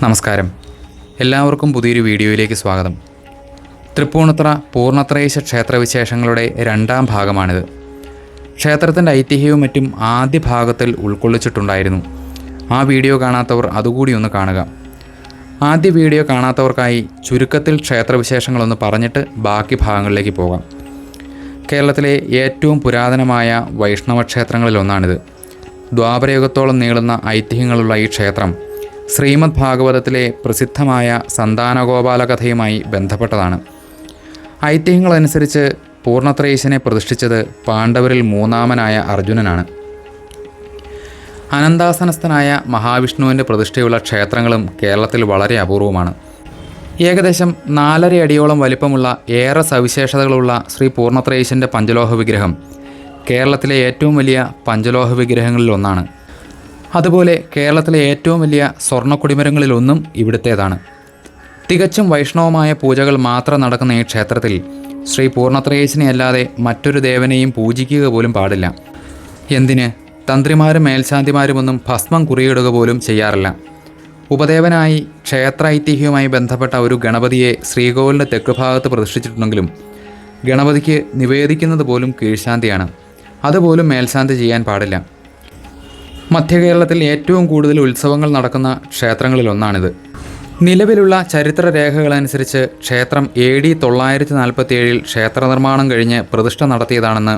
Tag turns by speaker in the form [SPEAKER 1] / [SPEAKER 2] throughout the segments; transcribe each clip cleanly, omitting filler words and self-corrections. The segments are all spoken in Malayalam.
[SPEAKER 1] നമസ്കാരം. എല്ലാവർക്കും പുതിയൊരു വീഡിയോയിലേക്ക് സ്വാഗതം. തൃപ്പൂണിത്തുറ പൂർണ്ണത്രയീശ ക്ഷേത്രവിശേഷങ്ങളുടെ രണ്ടാം ഭാഗമാണിത്. ക്ഷേത്രത്തിൻ്റെ ഐതിഹ്യവും മറ്റും ആദ്യ ഭാഗത്തിൽ ഉൾക്കൊള്ളിച്ചിട്ടുണ്ടായിരുന്നു. ആ വീഡിയോ കാണാത്തവർ അതുകൂടി ഒന്ന് കാണുക. ആദ്യ വീഡിയോ കാണാത്തവർക്കായി ചുരുക്കത്തിൽ ക്ഷേത്രവിശേഷങ്ങളൊന്ന് പറഞ്ഞിട്ട് ബാക്കി ഭാഗങ്ങളിലേക്ക് പോകാം. കേരളത്തിലെ ഏറ്റവും പുരാതനമായ വൈഷ്ണവ ക്ഷേത്രങ്ങളിലൊന്നാണിത്. ദ്വാപരയുഗത്തോളം നീളുന്ന ഐതിഹ്യങ്ങളുള്ള ഈ ക്ഷേത്രം ശ്രീമദ് ഭാഗവതത്തിലെ പ്രസിദ്ധമായ സന്താനഗോപാല കഥയുമായി ബന്ധപ്പെട്ടതാണ്. ഐതിഹ്യങ്ങളനുസരിച്ച് പൂർണ്ണത്രയീശനെ പ്രതിഷ്ഠിച്ചത് പാണ്ഡവരിൽ മൂന്നാമനായ അർജുനനാണ്. അനന്താസനസ്ഥനായ മഹാവിഷ്ണുവിൻ്റെ പ്രതിഷ്ഠയുള്ള ക്ഷേത്രങ്ങളും കേരളത്തിൽ വളരെ അപൂർവമാണ്. ഏകദേശം 4.5 അടിയോളം വലിപ്പമുള്ള ഏറെ സവിശേഷതകളുള്ള ശ്രീ പൂർണ്ണത്രയീശൻ്റെ പഞ്ചലോഹ വിഗ്രഹം കേരളത്തിലെ ഏറ്റവും വലിയ പഞ്ചലോഹ വിഗ്രഹങ്ങളിലൊന്നാണ്. അതുപോലെ കേരളത്തിലെ ഏറ്റവും വലിയ സ്വർണ്ണക്കൊടിമരങ്ങളിലൊന്നും ഇവിടുത്തേതാണ്. തികച്ചും വൈഷ്ണവമായ പൂജകൾ മാത്രം നടക്കുന്ന ഈ ക്ഷേത്രത്തിൽ ശ്രീ പൂർണ്ണത്രയീശനെ അല്ലാതെ മറ്റൊരു ദേവനെയും പൂജിക്കുക പോലും പാടില്ല. എന്തിന്, തന്ത്രിമാരും മേൽശാന്തിമാരുമൊന്നും ഭസ്മം കുറിയിടുക പോലും ചെയ്യാറില്ല. ഉപദേവനായി ക്ഷേത്ര ഐതിഹ്യവുമായി ബന്ധപ്പെട്ട ഒരു ഗണപതിയെ ശ്രീകോവിലിൻ്റെ തെക്ക് ഭാഗത്ത് പ്രതിഷ്ഠിച്ചിട്ടുണ്ടെങ്കിലും ഗണപതിക്ക് നിവേദിക്കുന്നത് പോലും കീഴ്ശാന്തിയാണ്. അതുപോലും മേൽശാന്തി ചെയ്യാൻ പാടില്ല. മധ്യകേരളത്തിൽ ഏറ്റവും കൂടുതൽ ഉത്സവങ്ങൾ നടക്കുന്ന ക്ഷേത്രങ്ങളിലൊന്നാണിത്. നിലവിലുള്ള ചരിത്ര രേഖകളനുസരിച്ച് ക്ഷേത്രം AD 947 ക്ഷേത്ര നിർമ്മാണം കഴിഞ്ഞ് പ്രതിഷ്ഠ നടത്തിയതാണെന്ന്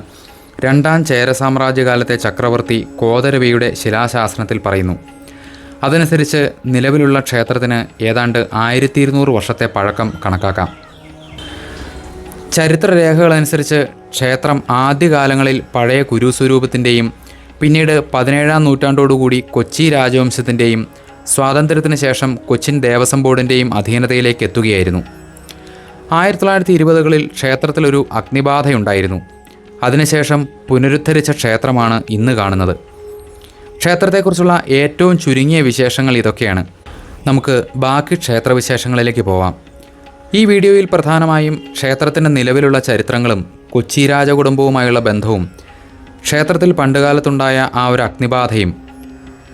[SPEAKER 1] രണ്ടാം ചേര സാമ്രാജ്യകാലത്തെ ചക്രവർത്തി കോതരവിയുടെ ശിലാശാസനത്തിൽ പറയുന്നു. അതനുസരിച്ച് നിലവിലുള്ള ക്ഷേത്രത്തിന് ഏതാണ്ട് 1200 വർഷത്തെ പഴക്കം കണക്കാക്കാം. ചരിത്രരേഖകളനുസരിച്ച് ക്ഷേത്രം ആദ്യകാലങ്ങളിൽ പഴയ കുരുസ്വരൂപത്തിൻ്റെയും പിന്നീട് 17-ാം നൂറ്റാണ്ടോടുകൂടി കൊച്ചി രാജവംശത്തിൻ്റെയും സ്വാതന്ത്ര്യത്തിന് ശേഷം കൊച്ചിൻ ദേവസ്വം ബോർഡിൻ്റെയും അധീനതയിലേക്ക് എത്തുകയായിരുന്നു. 1920കളിൽ ക്ഷേത്രത്തിലൊരു അഗ്നിബാധയുണ്ടായിരുന്നു. അതിനുശേഷം പുനരുദ്ധരിച്ച ക്ഷേത്രമാണ് ഇന്ന് കാണുന്നത്. ക്ഷേത്രത്തെക്കുറിച്ചുള്ള ഏറ്റവും ചുരുങ്ങിയ വിശേഷങ്ങൾ ഇതൊക്കെയാണ്. നമുക്ക് ബാക്കി ക്ഷേത്രവിശേഷങ്ങളിലേക്ക് പോവാം. ഈ വീഡിയോയിൽ പ്രധാനമായും ക്ഷേത്രത്തിൻ്റെ നിലവിലുള്ള ചരിത്രങ്ങളും കൊച്ചി രാജകുടുംബവുമായുള്ള ബന്ധവും ക്ഷേത്രത്തിൽ പണ്ടുകാലത്തുണ്ടായ ആ ഒരു അഗ്നിബാധയും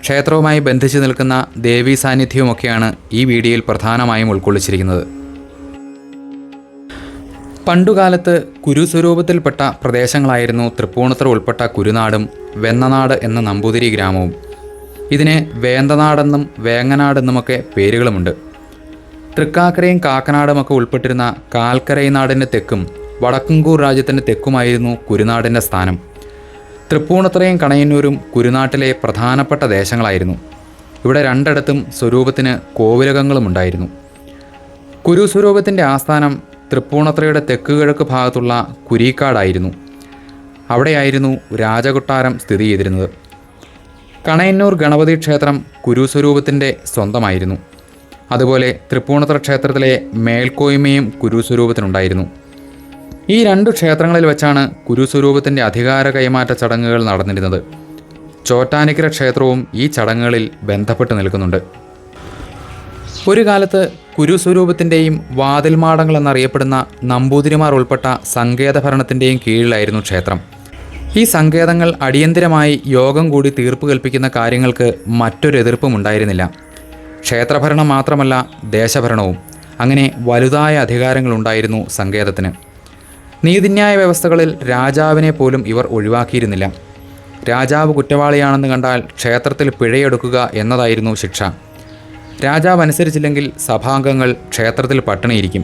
[SPEAKER 1] ക്ഷേത്രവുമായി ബന്ധിച്ചു നിൽക്കുന്ന ദേവീ സാന്നിധ്യവുമൊക്കെയാണ് ഈ വീഡിയോയിൽ പ്രധാനമായും ഉൾക്കൊള്ളിച്ചിരിക്കുന്നത്. പണ്ടുകാലത്ത് കുരുസ്വരൂപത്തിൽപ്പെട്ട പ്രദേശങ്ങളായിരുന്നു തൃപ്പൂണിത്തുറ ഉൾപ്പെട്ട കുരുനാടും വെന്നനാട് എന്ന നമ്പൂതിരി ഗ്രാമവും. ഇതിന് വേന്തനാടെന്നും വേങ്ങനാടെന്നുമൊക്കെ പേരുകളുമുണ്ട്. തൃക്കാക്കരയും കാക്കനാടുമൊക്കെ ഉൾപ്പെട്ടിരുന്ന കാൽക്കരൈനാടിൻ്റെ തെക്കും വടക്കുംകൂർ രാജ്യത്തിൻ്റെ തെക്കുമായിരുന്നു കുരുനാടിൻ്റെ സ്ഥാനം. തൃപ്പൂണിത്തുറയും കണയന്നൂരും കുരുനാട്ടിലെ പ്രധാനപ്പെട്ട ദേശങ്ങളായിരുന്നു. ഇവിടെ രണ്ടിടത്തും സ്വരൂപത്തിന് കോവിലകങ്ങളുമുണ്ടായിരുന്നു. കുരുസ്വരൂപത്തിൻ്റെ ആസ്ഥാനം തൃപ്പൂണിത്തുറയുടെ തെക്ക് കിഴക്ക് ഭാഗത്തുള്ള കുരീക്കാടായിരുന്നു. അവിടെയായിരുന്നു രാജകൊട്ടാരം സ്ഥിതി ചെയ്തിരുന്നത്. കണയന്നൂർ ഗണപതി ക്ഷേത്രം കുരുസ്വരൂപത്തിൻ്റെ സ്വന്തമായിരുന്നു. അതുപോലെ തൃപ്പൂണിത്തുറ ക്ഷേത്രത്തിലെ മേൽക്കോയ്മയും കുരുസ്വരൂപത്തിനുണ്ടായിരുന്നു. ഈ രണ്ടു ക്ഷേത്രങ്ങളിൽ വെച്ചാണ് കുരുസ്വരൂപത്തിൻ്റെ അധികാര കൈമാറ്റ ചടങ്ങുകൾ നടന്നിരുന്നത്. ചോറ്റാനിക്കര ക്ഷേത്രവും ഈ ചടങ്ങുകളിൽ ബന്ധപ്പെട്ട് നിൽക്കുന്നുണ്ട്. ഒരു കാലത്ത് കുരുസ്വരൂപത്തിൻ്റെയും വാതിൽമാടങ്ങൾ എന്നറിയപ്പെടുന്ന നമ്പൂതിരിമാർ ഉൾപ്പെട്ട സങ്കേതഭരണത്തിൻ്റെയും കീഴിലായിരുന്നു ക്ഷേത്രം. ഈ സങ്കേതങ്ങൾ അടിയന്തിരമായി യോഗം കൂടി തീർപ്പ് കൽപ്പിക്കുന്ന കാര്യങ്ങൾക്ക് മറ്റൊരു എതിർപ്പും ഉണ്ടായിരുന്നില്ല. ക്ഷേത്രഭരണം മാത്രമല്ല, ദേശഭരണവും. അങ്ങനെ വലുതായ അധികാരങ്ങളുണ്ടായിരുന്നു സങ്കേതത്തിന്. നീതിന്യായ വ്യവസ്ഥകളിൽ രാജാവിനെ പോലും ഇവർ ഒഴിവാക്കിയിരുന്നില്ല. രാജാവ് കുറ്റവാളിയാണെന്ന് കണ്ടാൽ ക്ഷേത്രത്തിൽ പിഴയെടുക്കുക എന്നതായിരുന്നു ശിക്ഷ. രാജാവ് അനുസരിച്ചില്ലെങ്കിൽ സഭാംഗങ്ങൾ ക്ഷേത്രത്തിൽ പട്ടിണിയിരിക്കും.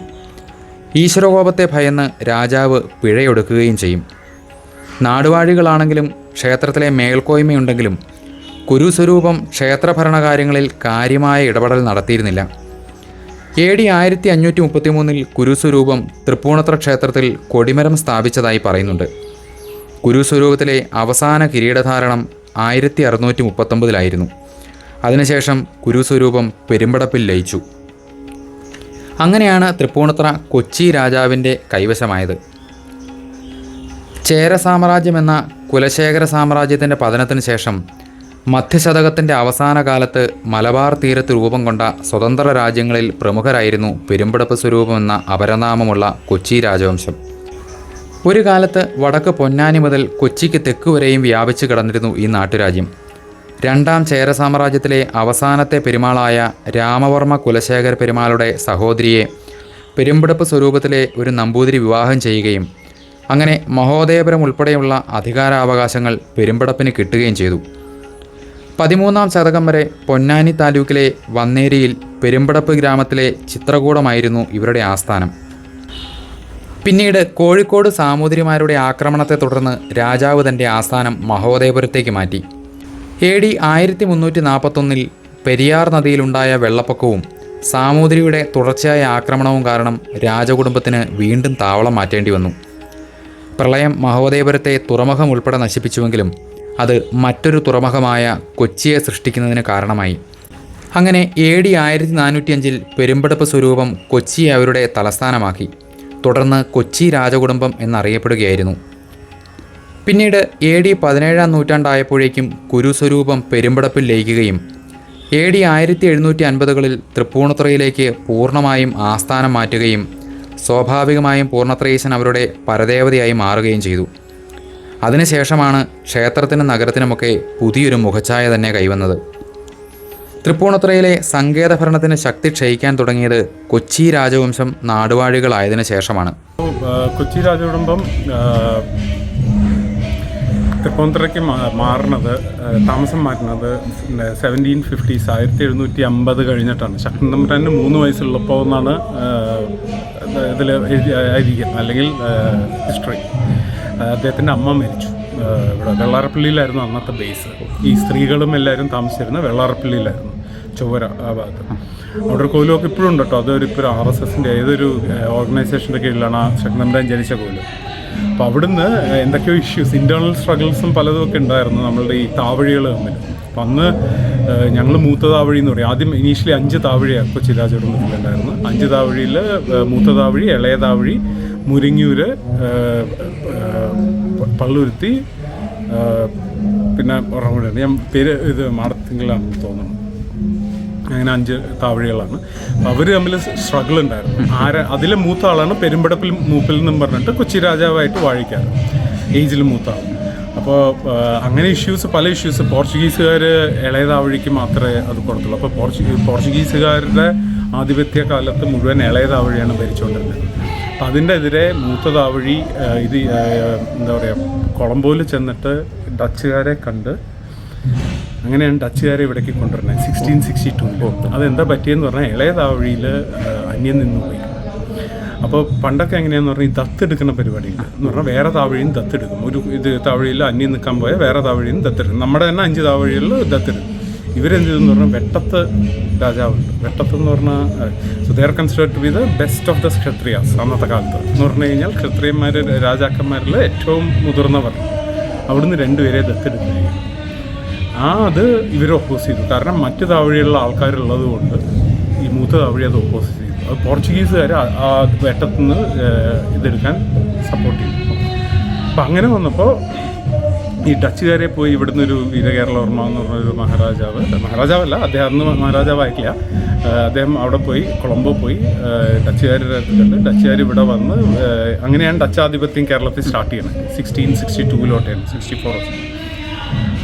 [SPEAKER 1] ഈശ്വരകോപത്തെ ഭയന്ന് രാജാവ് പിഴയൊടുക്കുകയും ചെയ്യും. നാടുവാഴികളാണെങ്കിലും ക്ഷേത്രത്തിലെ മേൽക്കോയ്മയുണ്ടെങ്കിലും കുരുസ്വരൂപം ക്ഷേത്രഭരണകാര്യങ്ങളിൽ കാര്യമായ ഇടപെടൽ നടത്തിയിരുന്നില്ല. AD 1533 കുരുസ്വരൂപം തൃപ്പൂണിത്തുറ ക്ഷേത്രത്തിൽ കൊടിമരം സ്ഥാപിച്ചതായി പറയുന്നുണ്ട്. കുരുസ്വരൂപത്തിലെ അവസാന കിരീടധാരണം 1639 അതിനുശേഷം കുരുസ്വരൂപം പെരുമ്പടപ്പിൽ ലയിച്ചു. അങ്ങനെയാണ് തൃപ്പൂണിത്തുറ കൊച്ചി രാജാവിൻ്റെ കൈവശമായത്. ചേര സാമ്രാജ്യം എന്ന കുലശേഖര സാമ്രാജ്യത്തിൻ്റെ പതനത്തിന് ശേഷം മധ്യശതകത്തിൻ്റെ അവസാന കാലത്ത് മലബാർ തീരത്ത് രൂപം കൊണ്ട സ്വതന്ത്ര രാജ്യങ്ങളിൽ പ്രമുഖരായിരുന്നു പെരുമ്പടപ്പ് സ്വരൂപം എന്ന അപരനാമമുള്ള കൊച്ചി രാജവംശം. ഒരു കാലത്ത് വടക്ക് പൊന്നാനി മുതൽ കൊച്ചിക്ക് തെക്കുവരെയും വ്യാപിച്ചു കിടന്നിരുന്നു ഈ നാട്ടുരാജ്യം. രണ്ടാം ചേര സാമ്രാജ്യത്തിലെ അവസാനത്തെ പെരുമാളായ രാമവർമ്മ കുലശേഖര പെരുമാളുടെ സഹോദരിയെ പെരുമ്പടപ്പ് സ്വരൂപത്തിലെ ഒരു നമ്പൂതിരി വിവാഹം ചെയ്യുകയും അങ്ങനെ മഹോദയപുരം ഉൾപ്പെടെയുള്ള അധികാരാവകാശങ്ങൾ പെരുമ്പടപ്പിന് കിട്ടുകയും ചെയ്തു. 13-ാം ശതകം വരെ പൊന്നാനി താലൂക്കിലെ വന്നേരിയിൽ പെരുമ്പടപ്പ് ഗ്രാമത്തിലെ ചിത്രകൂടമായിരുന്നു ഇവരുടെ ആസ്ഥാനം. പിന്നീട് കോഴിക്കോട് സാമൂതിരിമാരുടെ ആക്രമണത്തെ തുടർന്ന് രാജാവ് തൻ്റെ ആസ്ഥാനം മഹോദയപുരത്തേക്ക് മാറ്റി. AD 1341 പെരിയാർ നദിയിലുണ്ടായ വെള്ളപ്പൊക്കവും സാമൂതിരിയുടെ തുടർച്ചയായ ആക്രമണവും കാരണം രാജകുടുംബത്തിന് വീണ്ടും താവളം മാറ്റേണ്ടി വന്നു. പ്രളയം മഹോദയപുരത്തെ തുറമുഖം ഉൾപ്പെടെ നശിപ്പിച്ചുവെങ്കിലും അത് മറ്റൊരു തുറമുഖമായ കൊച്ചിയെ സൃഷ്ടിക്കുന്നതിന് കാരണമായി. അങ്ങനെ AD 1405 പെരുമ്പടപ്പ് സ്വരൂപം കൊച്ചിയെ അവരുടെ തലസ്ഥാനമാക്കി. തുടർന്ന് കൊച്ചി രാജകുടുംബം എന്നറിയപ്പെടുകയായിരുന്നു. പിന്നീട് AD 17-ാം നൂറ്റാണ്ടായപ്പോഴേക്കും കുരുസ്വരൂപം പെരുമ്പടപ്പിൽ ലയിക്കുകയും AD 1750കളിൽ തൃപ്പൂണിത്തുറയിലേക്ക് പൂർണ്ണമായും ആസ്ഥാനം മാറ്റുകയും സ്വാഭാവികമായും പൂർണ്ണത്രയീശൻ അവരുടെ പരദേവതയായി മാറുകയും ചെയ്തു. അതിനുശേഷമാണ് ക്ഷേത്രത്തിനും നഗരത്തിനുമൊക്കെ പുതിയൊരു മുഖച്ഛായ തന്നെ കൈവന്നത്. തൃപ്പൂണിത്തുറയിലെ സങ്കേതഭരണത്തിന് ശക്തി ക്ഷയിക്കാൻ തുടങ്ങിയത് കൊച്ചി രാജവംശം നാടുവാഴികളായതിനു ശേഷമാണ്.
[SPEAKER 2] കൊച്ചി രാജകുടുംബം തൃപ്പൂണിത്തുറയ്ക്ക് താമസം മാറ്റുന്നത് 1750s 1750 കഴിഞ്ഞിട്ടാണ്. ശക്തൻ തമ്പുരാന് 3 വയസ്സുള്ളപ്പോൾ എന്നാണ് ഇതിൽ എഴുതിയിരിക്കുന്നത്, അല്ലെങ്കിൽ ഹിസ്റ്ററി. അദ്ദേഹത്തിൻ്റെ അമ്മ മരിച്ചു. ഇവിടെ വെള്ളാരപ്പള്ളിയിലായിരുന്നു അന്നത്തെ ബേസ്. ഈ സ്ത്രീകളും എല്ലാവരും താമസിച്ചിരുന്ന വെള്ളാരപ്പള്ളിയിലായിരുന്നു, ചൊവ്വര ആ ഭാഗത്ത്. അവിടെ ഒരു കോലുമൊക്കെ ഇപ്പോഴും ഉണ്ട് കേട്ടോ. അതൊരിപ്പോൾ RSSൻ്റെ ഏതൊരു ഓർഗനൈസേഷൻ്റെ കീഴിലാണ് ആ ശക്തൻ ജനിച്ച കോലം. അപ്പോൾ അവിടുന്ന് എന്തൊക്കെയോ ഇഷ്യൂസ്, ഇൻറ്റേർണൽ സ്ട്രഗിൾസും പലതുമൊക്കെ ഉണ്ടായിരുന്നു നമ്മളുടെ ഈ താവഴികൾ തമ്മിൽ. അപ്പം അന്ന് ഞങ്ങൾ മൂത്ത താവഴി എന്ന് പറയും. ആദ്യം ഇനീഷ്യലി 5 താവഴിയാണ് കൊച്ചി രാജകുടുംബത്തിലുണ്ടായിരുന്നു. 5 താവഴിയിൽ മൂത്ത താവഴി, ഇളയ താവഴി, മുരിങ്ങൂര്, പള്ളുരുത്തി, പിന്നെ ഒരെണ്ണം ഞാൻ പേര് ഇത് മാടത്തിങ്കിലാണെന്ന് തോന്നുന്നു. അങ്ങനെ 5 താവഴികളാണ്. അവർ തമ്മിൽ സ്ട്രഗിൾ ഉണ്ടായിരുന്നു. അതിലെ മൂത്ത ആളാണ് പെരുമ്പടപ്പിൽ മൂപ്പിൽ എന്നും പറഞ്ഞിട്ട് കൊച്ചി രാജാവായിട്ട് വാഴിക്കാറ്, ഏജിൽ മൂത്ത ആൾ. അപ്പോൾ അങ്ങനെ പല ഇഷ്യൂസ്. പോർച്ചുഗീസുകാർ ഇളയ താവഴിക്ക് മാത്രമേ അത് കൊടുത്തുള്ളൂ. അപ്പോൾ പോർച്ചുഗീസുകാരുടെ ആധിപത്യ കാലത്ത് മുഴുവൻ ഇളയ താവഴിയാണ് ഭരിച്ചുകൊണ്ടിരുന്നത്. അപ്പം അതിൻ്റെ എതിരെ മൂത്ത താവഴി എന്താ പറയുക, കൊളംബോയിൽ ചെന്നിട്ട് ഡച്ചുകാരെ കണ്ട്, അങ്ങനെയാണ് ഡച്ചുകാരെ ഇവിടേക്ക് കൊണ്ടുവരുന്നത് 1662. അതെന്താ പറ്റിയെന്ന് പറഞ്ഞാൽ ഇളയ താവഴിയിൽ അന്യം നിന്ന് പോയി. അപ്പോൾ പണ്ടൊക്കെ എങ്ങനെയാന്ന് പറഞ്ഞാൽ ഈ ദത്തെടുക്കുന്ന പരിപാടിയുണ്ട് എന്ന് പറഞ്ഞാൽ വേറെ താവഴിയും ദത്തെടുക്കും. ഒരു താവഴിയിൽ അന്യം നിൽക്കാൻ പോയാൽ വേറെ താവഴിയും ദത്തെടുക്കും. നമ്മുടെ തന്നെ 5 താവഴികളിൽ ദത്തെടുക്കും. ഇവരെന്ത് ചെയ്തെന്ന് പറഞ്ഞാൽ വെട്ടത്ത് രാജാവുണ്ട്. വെട്ടത്ത് എന്ന് പറഞ്ഞാൽ so they are considered to be the best of the Kshatriyas അന്നത്തെ കാലത്ത്. എന്ന് പറഞ്ഞു കഴിഞ്ഞാൽ ക്ഷത്രിയന്മാർ രാജാക്കന്മാരിൽ ഏറ്റവും മുതിർന്നവർ. അവിടുന്ന് 2 പേരെ ദത്തെടുക്കുകയും അത് ഇവർ ഒപ്പോസ് ചെയ്തു. കാരണം മറ്റു താവഴിയുള്ള ആൾക്കാരുള്ളത് കൊണ്ട് ഈ മൂത്ത താവഴി അത് ഒപ്പോസ് ചെയ്തു. അത് പോർച്ചുഗീസുകാർ ആ വെട്ടത്തുനിന്ന് ഇതെടുക്കാൻ സപ്പോർട്ട് ചെയ്തു. അപ്പം അങ്ങനെ വന്നപ്പോൾ ഈ ഡച്ചുകാരെ പോയി ഇവിടുന്ന് ഒരു വീരകേരളവർമ്മ എന്ന് പറഞ്ഞൊരു മഹാരാജാവല്ല, അദ്ദേഹം അന്ന് മഹാരാജാവായിട്ടില്ല. അദ്ദേഹം അവിടെ പോയി, കൊളംബോ പോയി ഡച്ചുകാരുടെ അടുത്തുണ്ട്. ഡച്ചുകാർ ഇവിടെ വന്ന് അങ്ങനെയാണ് ഡച്ചാധിപത്യം കേരളത്തിൽ സ്റ്റാർട്ട് ചെയ്യുന്നത്. 1662 64.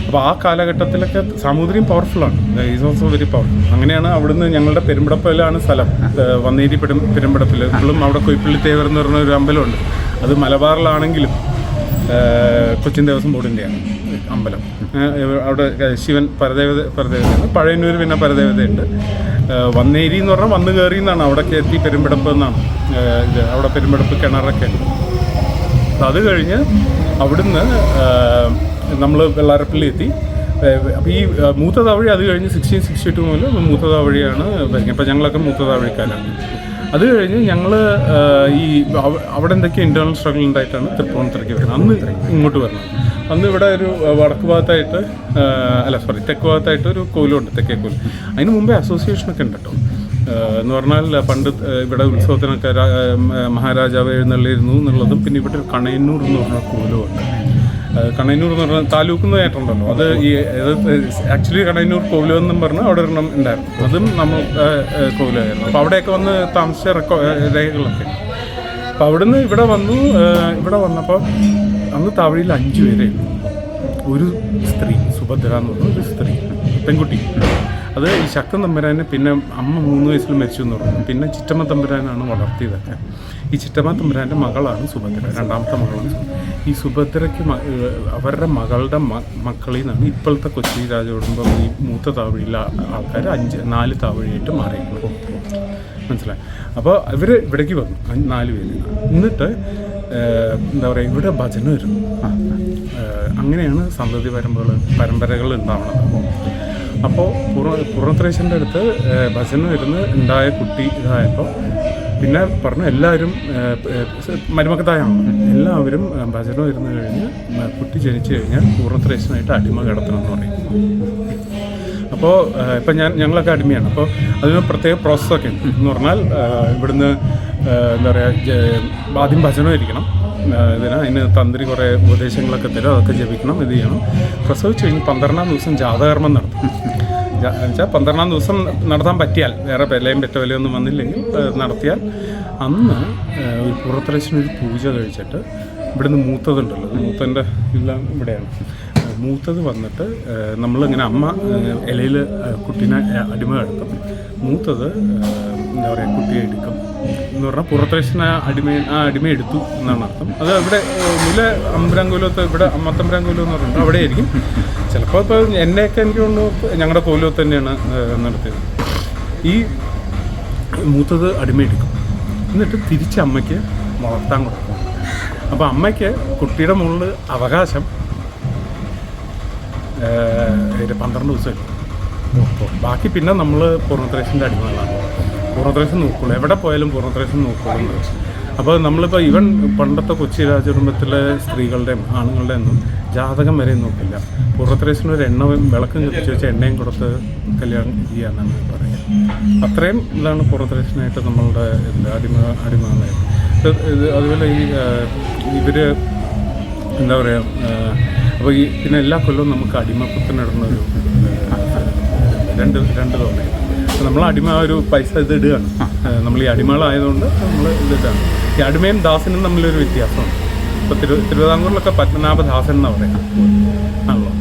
[SPEAKER 2] അപ്പോൾ ആ കാലഘട്ടത്തിലൊക്കെ സാമൂതിരിയും പവർഫുള്ളാണ്, ഈസ് ഓൾസോ വെരി പവർഫുൾ. അങ്ങനെയാണ് അവിടുന്ന് ഞങ്ങളുടെ പെരുമ്പടപ്പിലാണ് സ്ഥലം, വന്നേരി പെരുമ്പടപ്പിൽ. ഇപ്പോഴും അവിടെ കൊയ്പ്പള്ളി തേവർ എന്ന് പറഞ്ഞ ഒരു അമ്പലമുണ്ട്. അത് മലബാറിലാണെങ്കിലും കൊച്ചിൻ ദേവസ്വം ബോർഡിൻ്റെയാണ് അമ്പലം. അവിടെ ശിവൻ പരദേവതയാണ്. പഴയന്നൂർ പിന്നെ പരദേവതയുണ്ട്. വന്നേരി എന്ന് പറഞ്ഞാൽ വന്ന് കയറി എന്നാണ്, അവിടേക്ക് എത്തി പെരുമ്പടപ്പ് എന്നാണ് ഇത്. അവിടെ പെരുമ്പടപ്പ് കിണറൊക്കെ ഉണ്ട്. അത് കഴിഞ്ഞ് അവിടുന്ന് നമ്മൾ വെള്ളാരപ്പള്ളി എത്തി. അപ്പോൾ ഈ മൂത്ത താവഴി അത് കഴിഞ്ഞ് 1662 മുതൽ മൂത്ത താവഴിയാണ് ഭരിക്കുന്നത്. അപ്പോൾ ഞങ്ങളൊക്കെ മൂത്ത താവഴിക്കാരാണ്. അത് കഴിഞ്ഞ് ഞങ്ങൾ ഈ അവിടെ എന്തൊക്കെ ഇൻറ്റേർണൽ സ്ട്രഗിൾ ഉണ്ടായിട്ടാണ് തൃപ്പൂണിത്തുറയ്ക്ക് വരുന്നത്. അന്ന് ഇങ്ങോട്ട് വരണം. അന്ന് ഇവിടെ ഒരു വടക്ക് ഭാഗത്തായിട്ട് തെക്ക് ഭാഗത്തായിട്ട് ഒരു കോലുണ്ട്, തെക്കേ കോല്. അതിന് മുമ്പേ അസോസിയേഷനൊക്കെ ഉണ്ട് കേട്ടോ. എന്ന് പറഞ്ഞാൽ പണ്ട് ഇവിടെ ഉത്സവത്തിനൊക്കെ മഹാരാജാവ് എഴുന്നള്ളിയിരുന്നു എന്നുള്ളതും, പിന്നെ ഇവിടെ ഒരു കണയന്നൂർ എന്ന് പറഞ്ഞ കോലുമുണ്ട്. കണയന്നൂർ എന്ന് പറഞ്ഞാൽ താലൂക്ക് എന്ന് കേട്ടിട്ടുണ്ടല്ലോ, അത് ഈ ആക്ച്വലി കണയന്നൂർ കോവിലെന്നും പറഞ്ഞാൽ അവിടെ ഒരെണ്ണം ഉണ്ടായിരുന്നു. അതും നമ്മൾ കോവിലായിരുന്നു. അപ്പോൾ അവിടെയൊക്കെ വന്ന് താമസിച്ച രേഖകളൊക്കെ. അപ്പോൾ അവിടുന്ന് ഇവിടെ വന്നപ്പോൾ അന്ന് താവഴിയിൽ 5 പേരെ, ഒരു സ്ത്രീ, സുഭദ്ര എന്ന് പറഞ്ഞ ഒരു സ്ത്രീ, പെൺകുട്ടി. അത് ഈ ശക്തൻ തമ്പുരാനെ പിന്നെ അമ്മ 3 വയസ്സിൽ മരിച്ചു എന്ന് പറഞ്ഞു. പിന്നെ ചിറ്റമ്മ തമ്പുരാനാണ് വളർത്തിയതൊക്കെ. ഈ ചിറ്റമ്മ തമ്പുരാൻ്റെ മകളാണ് സുഭദ്ര, രണ്ടാമത്തെ മകളാണ്. ഈ സുഭദ്രയ്ക്ക് അവരുടെ മകളുടെ മക്കളിൽ നിന്നാണ് ഇപ്പോഴത്തെ കൊച്ചി രാജകുടുംബം ഈ മൂത്ത താവഴിയിലെ ആൾക്കാർ 4 താവഴിയായിട്ട് മാറിയിരിക്കുന്നത്. മനസ്സിലായി? അപ്പോൾ ഇവർ ഇവിടേക്ക് വന്നു 4 പേര്. എന്നിട്ട് എന്താ പറയുക, ഇവിടെ ഭജന വരുന്നു. അങ്ങനെയാണ് സന്തതി പരമ്പരകൾ ഉണ്ടാവുന്നത്. അപ്പോൾ പൂർണ്ണത്രേശൻ്റെ അടുത്ത് ഭജന വരുന്ന് ഉണ്ടായ കുട്ടി ഇതായപ്പോൾ പിന്നെ പറഞ്ഞു എല്ലാവരും മരുമക്കത്തായാണ് എല്ലാവരും ഭജന വരുന്നു കഴിഞ്ഞ് കുട്ടി ജനിച്ചു കഴിഞ്ഞാൽ പൂർണ്ണത്രേശനായിട്ട് അടിമ കിടത്തണം എന്ന് പറയും. അപ്പോൾ ഇപ്പം ഞങ്ങളൊക്കെ അടിമയാണ്. അപ്പോൾ അതിന് പ്രത്യേക പ്രോസസ്സൊക്കെ ഉണ്ട്. എന്ന് പറഞ്ഞാൽ ഇവിടുന്ന് എന്താ പറയുക, ആദ്യം ഭജനം ഇരിക്കണം. അതിന് തന്ത്രി കുറേ ഉപദേശങ്ങളൊക്കെ തരും, അതൊക്കെ ജപിക്കണം, ഇത് ചെയ്യണം. പ്രസവിച്ച് കഴിഞ്ഞ് 12-ാം ദിവസം ജാതകർമ്മം നടത്തും. എന്നുവെച്ചാൽ 12-ാം ദിവസം നടത്താൻ പറ്റിയാൽ, വേറെ വിലയും പെറ്റവിലയൊന്നും വന്നില്ലെങ്കിൽ നടത്തിയാൽ അന്ന് ഒരു പൂർണ്ണത്രേശനൊരു പൂജ കഴിച്ചിട്ട് ഇവിടുന്ന് മൂത്തതുണ്ടല്ലോ, മൂത്തൻ്റെ എല്ലാം ഇവിടെയാണ്. മൂത്തത് വന്നിട്ട് നമ്മളിങ്ങനെ അമ്മ ഇലയിൽ കുട്ടീനെ അടിമ കിടത്തും. മൂത്തത് എന്താ പറയുക, കുട്ടിയെ എടുക്കും എന്ന് പറഞ്ഞാൽ പൂർണ്ണത്രേശന അടിമ എടുത്തു എന്നാണ് അർത്ഥം. അത് ഇവിടെ മുല അമ്പരാങ്കോലത്ത്, ഇവിടെ അമ്മത്തമ്പരാങ്കോലം എന്ന് പറഞ്ഞിട്ട് അവിടെ ആയിരിക്കും. ചിലപ്പോൾ ഇപ്പോൾ എന്നെയൊക്കെ എനിക്ക് തോന്നുന്നു ഞങ്ങളുടെ കോലത്ത് തന്നെയാണ് നടത്തിയത്. ഈ മൂത്തത് അടിമ എടുക്കും, എന്നിട്ട് തിരിച്ച് അമ്മയ്ക്ക് വളർത്താൻ കൊടുക്കും. അപ്പോൾ അമ്മയ്ക്ക് കുട്ടിയുടെ മുകളിൽ അവകാശം 12 ദിവസമല്ല. ബാക്കി പിന്നെ നമ്മൾ പൂർണ്ണത്രേശൻ്റെ അടിമകളാണ്. പൂർണ്ണത്രേശൻ നോക്കുള്ളൂ, എവിടെ പോയാലും പൂർണ്ണത്രേശൻ നോക്കുള്ളൂ. അപ്പോൾ നമ്മളിപ്പോൾ ഈവൻ പണ്ടത്തെ കൊച്ചി രാജകുടുംബത്തിലെ സ്ത്രീകളുടെയും ആണുങ്ങളുടെയും ഒന്നും ജാതകം വരെ നോക്കില്ല. പൂർണ്ണത്രേശനൊരു വിളക്കും കത്തിച്ച് വെച്ച് എണ്ണയും കൊടുത്ത് കല്യാണം ചെയ്യാനാണ് പറയുക. അത്രയും ഇതാണ് പൂർണ്ണത്രേശനായിട്ട് നമ്മളുടെ അടിമകളായിട്ട്. അതുപോലെ ഇവർ എന്താ പറയുക, അപ്പോൾ പിന്നെ എല്ലാ കൊല്ലവും നമുക്ക് അടിമപ്പത്തിനിടുന്നൊരു രണ്ട് തവണയാണ്. നമ്മൾ അടിമ ഒരു പൈസ ഇത് ഇടുകയാണ്. നമ്മൾ ഈ അടിമകളായതുകൊണ്ട് നമ്മൾ ഇതിട്ടാണ്. ഈ അടിമയും ദാസനും തമ്മിലൊരു വ്യത്യാസമാണ്. ഇപ്പോൾ തിരുവിതാംകൂറിലൊക്കെ പത്മനാഭദാസൻ എന്നാണ് പറയുക ആണല്ലോ.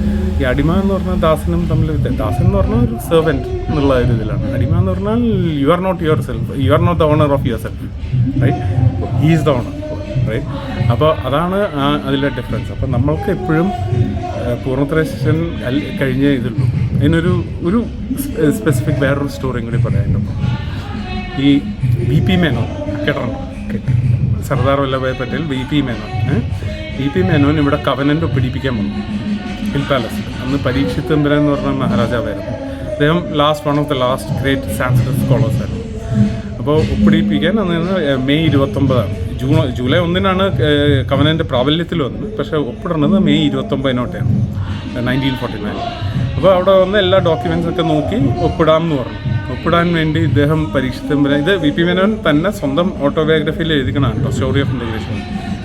[SPEAKER 2] ഈ അടിമ എന്ന് പറഞ്ഞാൽ ദാസനും തമ്മിൽ ദാസൻ എന്ന് പറഞ്ഞാൽ ഒരു സെർവൻറ്റ് എന്നുള്ള ഒരു ഇതിലാണ്. അടിമ എന്ന് പറഞ്ഞാൽ you are not yourself, you are not the owner of yourself, right? He is the owner, right? അപ്പോൾ അതാണ് അതിലെ ഡിഫറൻസ്. അപ്പോൾ നമ്മൾക്ക് എപ്പോഴും പൂർണ്ണത്രേശൻ കഴിഞ്ഞേ ഇതുള്ളൂ. അതിനൊരു സ്പെസിഫിക് വേറൊരു സ്റ്റോറിയും കൂടി പറയാനുണ്ട്. ഈ BP മേനോൻ കേട്ടിട്ടുണ്ടോ? സർദാർ വല്ലഭായ് പട്ടേൽ BP മേനോൻ ഇവിടെ കവനൻ്റ് പിടിപ്പിക്കാൻ വന്നു ഹിൽ പാലസിൽ. അന്ന് പരീക്ഷിത് തമ്പുരാൻ എന്ന് പറഞ്ഞ മഹാരാജാവായിരുന്നു. അദ്ദേഹം one of the last great Sanskrit scholars ആയിരുന്നു. അപ്പോൾ ഒപ്പിടിപ്പിക്കാൻ അന്ന് മെയ് 29 ജൂലൈ 1 കവനൻ്റെ പ്രാബല്യത്തിൽ വന്നത്. പക്ഷേ ഒപ്പിടുന്നത് മെയ് 29 1949. അപ്പോൾ അവിടെ വന്ന് എല്ലാ ഡോക്യുമെൻറ്റ്സൊക്കെ നോക്കി ഒപ്പിടാമെന്ന് പറഞ്ഞു. ഒപ്പിടാൻ വേണ്ടി ഇദ്ദേഹം പരീക്ഷിത് തമ്പുരാൻ, ഇത് BP മേനോൻ തന്നെ സ്വന്തം ഓട്ടോബയോഗ്രഫിയിൽ എഴുതിക്കണതാണ് കേട്ടോ, സ്റ്റോറി ഓഫ് ഇൻ്റഗ്രേഷൻ.